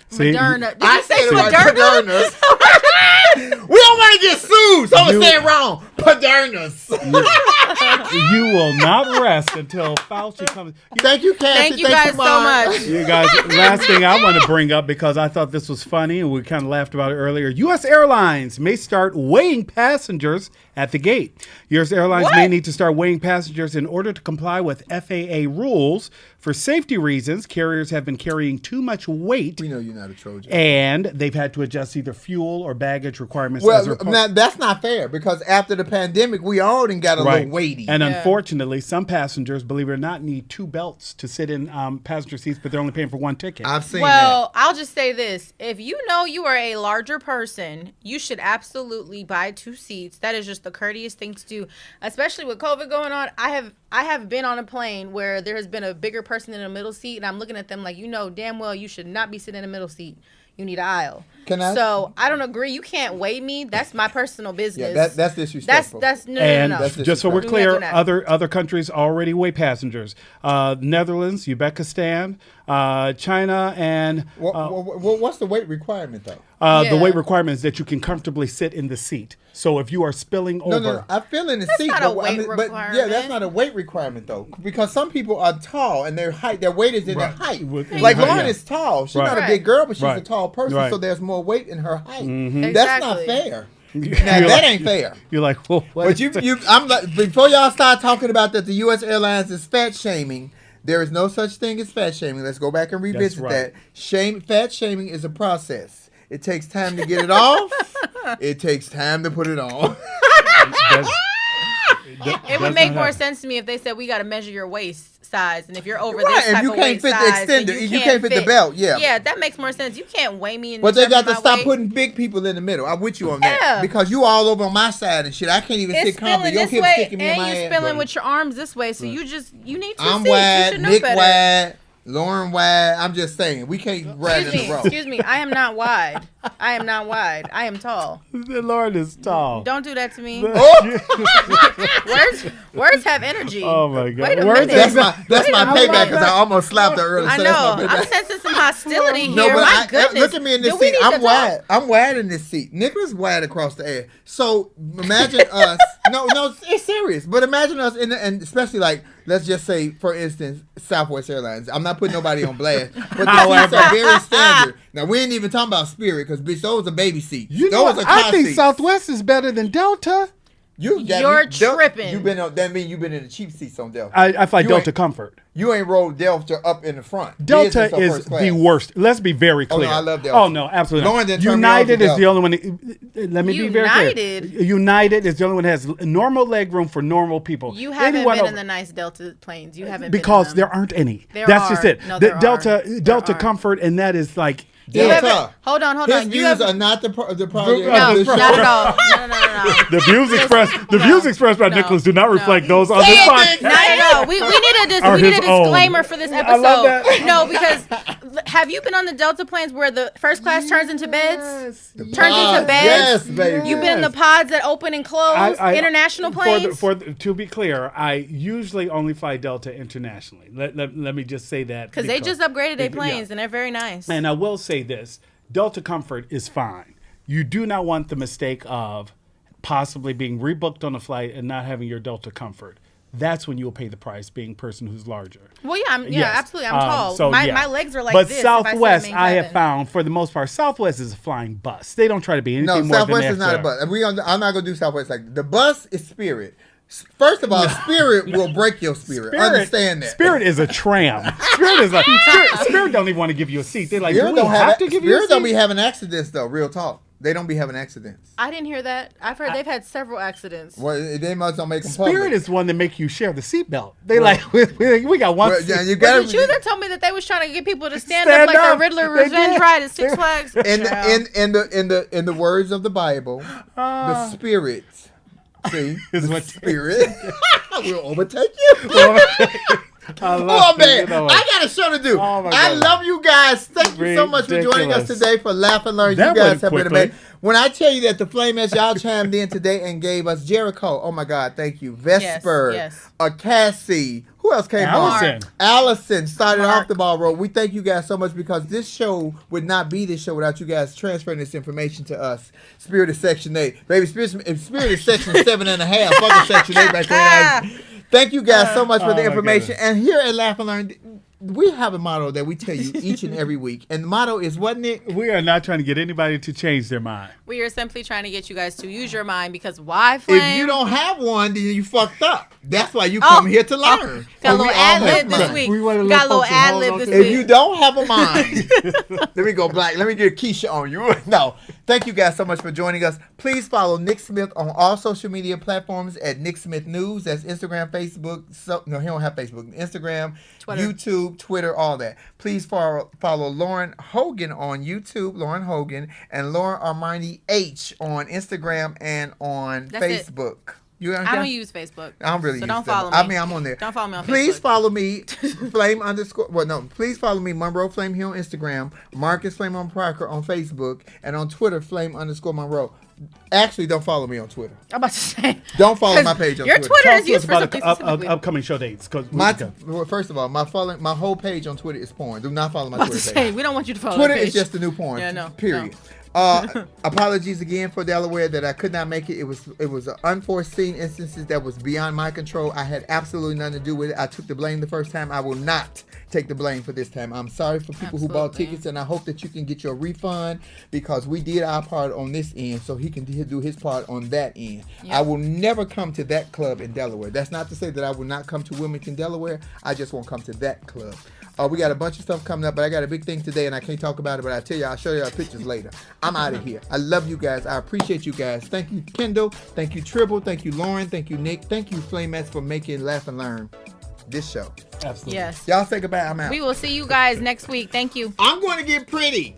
See, Moderna. Did I you say said it right. Moderna? Moderna's. We don't want to get sued, so I'm going to say it wrong. Moderna's. you will not rest until Fauci comes. Thank you, Cassie. Thank you guys so Mark. much. You guys, last thing I want to bring up, because I thought this was funny and we kind of laughed about it earlier. U.S. Airlines may start weighing passengers at the gate. U.S. Airlines may need to start weighing passengers in order to comply with FAA rules. For safety reasons, carriers have been carrying too much weight. We know you're not a Trojan. And they've had to adjust either fuel or baggage requirements. Well, now, that's not fair, because after the pandemic, we all done got a little weighty. And unfortunately, some passengers, believe it or not, need 2 belts to sit in passenger seats, but they're only paying for 1 ticket. I've seen Well, I'll just say this. If you know you are a larger person, you should absolutely buy 2 seats. That is just the courteous thing to do, especially with COVID going on. I have been on a plane where there has been a bigger person in the middle seat, and I'm looking at them like, damn well you should not be sitting in the middle seat. You need an aisle. So I don't agree. You can't weigh me. That's my personal business. Yeah, that's disrespectful. That's no. And just so we're clear, Do not do that. other countries already weigh passengers. Netherlands, Uzbekistan, China, and what's the weight requirement though? The weight requirement is that you can comfortably sit in the seat. So if you are spilling over, No, I feel in the seat. not a weight but yeah, requirement. that's not a weight requirement though, because some people are tall and their weight is in their height. In Like height, Lauren yeah. is tall. She's Right. not a big girl, but she's a Right. tall person, Right. so there's more weight in her height. Mhm. That's not Exactly. fair. Now that ain't fair. You're like, well, what But I'm like, before y'all start talking about that the U.S. Airlines is fat shaming. There is no such thing as fat shaming. Let's go back and revisit right. that. Fat shaming is a process. It takes time to get it off. It takes time to put it on. It would make more sense to me if they said we got to measure your waist size, and if you're over Right, this and type you of can't waist fit the size, then extender, you can't fit the belt, yeah. Yeah, that makes more sense. You can't weigh me. And But they got to determine my stop weight. putting big people in the middle. I'm with you on that. Yeah. Because you all over on my side and shit. I can't even It's sit comfortably. spilling Your this hips way, sticking me in and my you're ass. spilling with your arms this way. So you need 2 I'm seats. You wide, should know Nick better. wide, Lauren wide. I'm just saying, we can't ride in the row. Excuse me. I am not wide. I am not wide. I am tall. The Lord is tall. Don't do that to me. Oh! Words have energy. Oh my God. Wait a Words minute. That's my Wait a payback, minute. because I almost slapped her earlier. I So know. that's my I'm payback. sensing some hostility No, here. but My goodness. look at me in this Do we seat. need to I'm talk? wide. I'm wide in this seat. Nicholas wide across the air. So imagine us. No, it's serious. But imagine us and especially like, let's just say, for instance, Southwest Airlines. I'm not putting nobody on blast, but the seats are very standard. Now we ain't even talking about Spirit, because bitch, those are baby seats. You know, Those are I car think seats. Southwest is better than Delta. You're tripping. You've been on. That means you've been in the cheap seats on Delta. I fly You Delta ain't- Comfort. You ain't rolled Delta up in the front. Delta Business or is first class. the worst. Let's be very Oh, clear. no, I love Delta. Oh no, absolutely. Lauren Not. didn't turn me on to United is the Delta. only one. Let me be very United? clear. United is the only one that has normal leg room for normal people. You haven't Anyone been over- in the nice Delta planes. You haven't because been in there them. aren't any. There That's are. just it. No, The there Delta are. Delta There are. Comfort, and that is like. You Delta. haven't- Hold on. His You views haven't- are not the project. No, of not this at show. all. No. The views expressed by No. Nicholas do not No. reflect those on Say this it, podcast. Nick. Not at all. We need Or we need a his own. disclaimer for this I love episode. that. No, because have you been on the Delta planes where the first class turns into beds? Turns into Pods, beds. Yes, baby. You've been in the pods that open and close. International planes. To be clear, I usually only fly Delta internationally. Let me just say that. Because they just upgraded their planes Yeah. and they're very nice. And I will say this, Delta Comfort is fine. You do not want the mistake of possibly being rebooked on a flight and not having your Delta Comfort. that's when you'll pay the price, being a person who's larger. Well, yeah, Yes. absolutely. I'm tall. So, my legs are like but this. Southwest, if I have seven. found, for the most part, Southwest is a flying bus. They don't try to be anything more Southwest than is not a bus. I'm not gonna do Southwest like the bus is Spirit. First of all, Spirit will break your spirit. Understand that. Spirit is a tram. Spirit don't even want to give you a seat. They're like, Spirit do we have to give you a seat? Spirit don't be having accidents though. Real talk. They don't be having accidents. I didn't hear that. I've heard they've had several accidents. Well, they must not make them Spirit public. is one that make you share the seatbelt. They we got one. Well, seat. yeah, you Was gotta, it you that told me that they was trying to get people to stand up like the Riddler They revenge did. ride at Six Flags? in the words of the Bible, the Spirit. See, Is the what- Spirit will overtake you. Oh man, I got a show to do. Oh, my I God. love you guys. Thank you so much for joining us Ridiculous. today for Laugh and Learn. That You guys went have been quickly. amazing. When I tell you that the Flamettes, y'all chimed in today and gave us Jericho. Oh my God, thank you. Vesper, yes. Cassie. Who else came Allison. on? Allison started Mark. off the ball roll. We thank you guys so much because this show would not be this show without you guys transferring this information to us. Spirit is Section 8. Baby, Spirit is Section 7.5. Fucking Section 8 back there. Thank you guys so much for Oh, the my information. goodness. And here at Laugh and Learn, we have a motto that we tell you each and every week. And the motto is what, Nick? We are not trying to get anybody to change their mind. We are simply trying to get you guys to use your mind because why, Flame? If you don't have one, then you fucked up. That's why you come here to learn. Got a And we little all ad have lib this mine. week. We wanna let Got a little folks ad hold lib on this to If week. you don't have a mind, let me go black. Let me get Keisha on you. No. Thank you guys so much for joining us. Please follow Nick Smith on all social media platforms at Nick Smith News. That's Instagram, Facebook. No, he don't have Facebook. Instagram, Twitter. YouTube, Twitter, all that. Please follow Lauren Hogan on YouTube, Lauren Hogan, and Lauren Armani H on Instagram and on That's it. Facebook. You I don't use Facebook. I don't really so use don't them. follow me. I mean, I'm on there. Don't follow me on Please Facebook. follow me, please follow me, Monroe Flame here on Instagram, Marcus Flame on Parker on Facebook, and on Twitter, Flame_Monroe. Actually, don't follow me on Twitter. I'm about to say. Don't follow my page on Your Twitter. Twitter Talk is to us used for about something the specifically. upcoming show dates. Well, first of all, my whole page on Twitter is porn. Do not follow my I'm about to Twitter say, page. we don't want you to follow Twitter the is page. just the new porn. Yeah, no, Period. Apologies again for Delaware that I could not make it. It was an unforeseen instances that was beyond my control. I had absolutely nothing to do with it. I took the blame the first time. I will not take the blame for this time. I'm sorry for people who bought Absolutely. tickets, and I hope that you can get your refund because we did our part on this end, so he can do his part on that end. Yep. I will never come to that club in Delaware. That's not to say that I will not come to Wilmington, Delaware. I just won't come to that club. We got a bunch of stuff coming up, but I got a big thing today, and I can't talk about it, but I'll show y'all pictures later. I'm out of here. I love you guys. I appreciate you guys. Thank you, Kendall. Thank you, Tribble. Thank you, Lauren. Thank you, Nick. Thank you, Flamettes, for making Laugh and Learn this show. Absolutely. Yes. Y'all say goodbye. I'm out. We will see you guys next week. Thank you. I'm going to get pretty.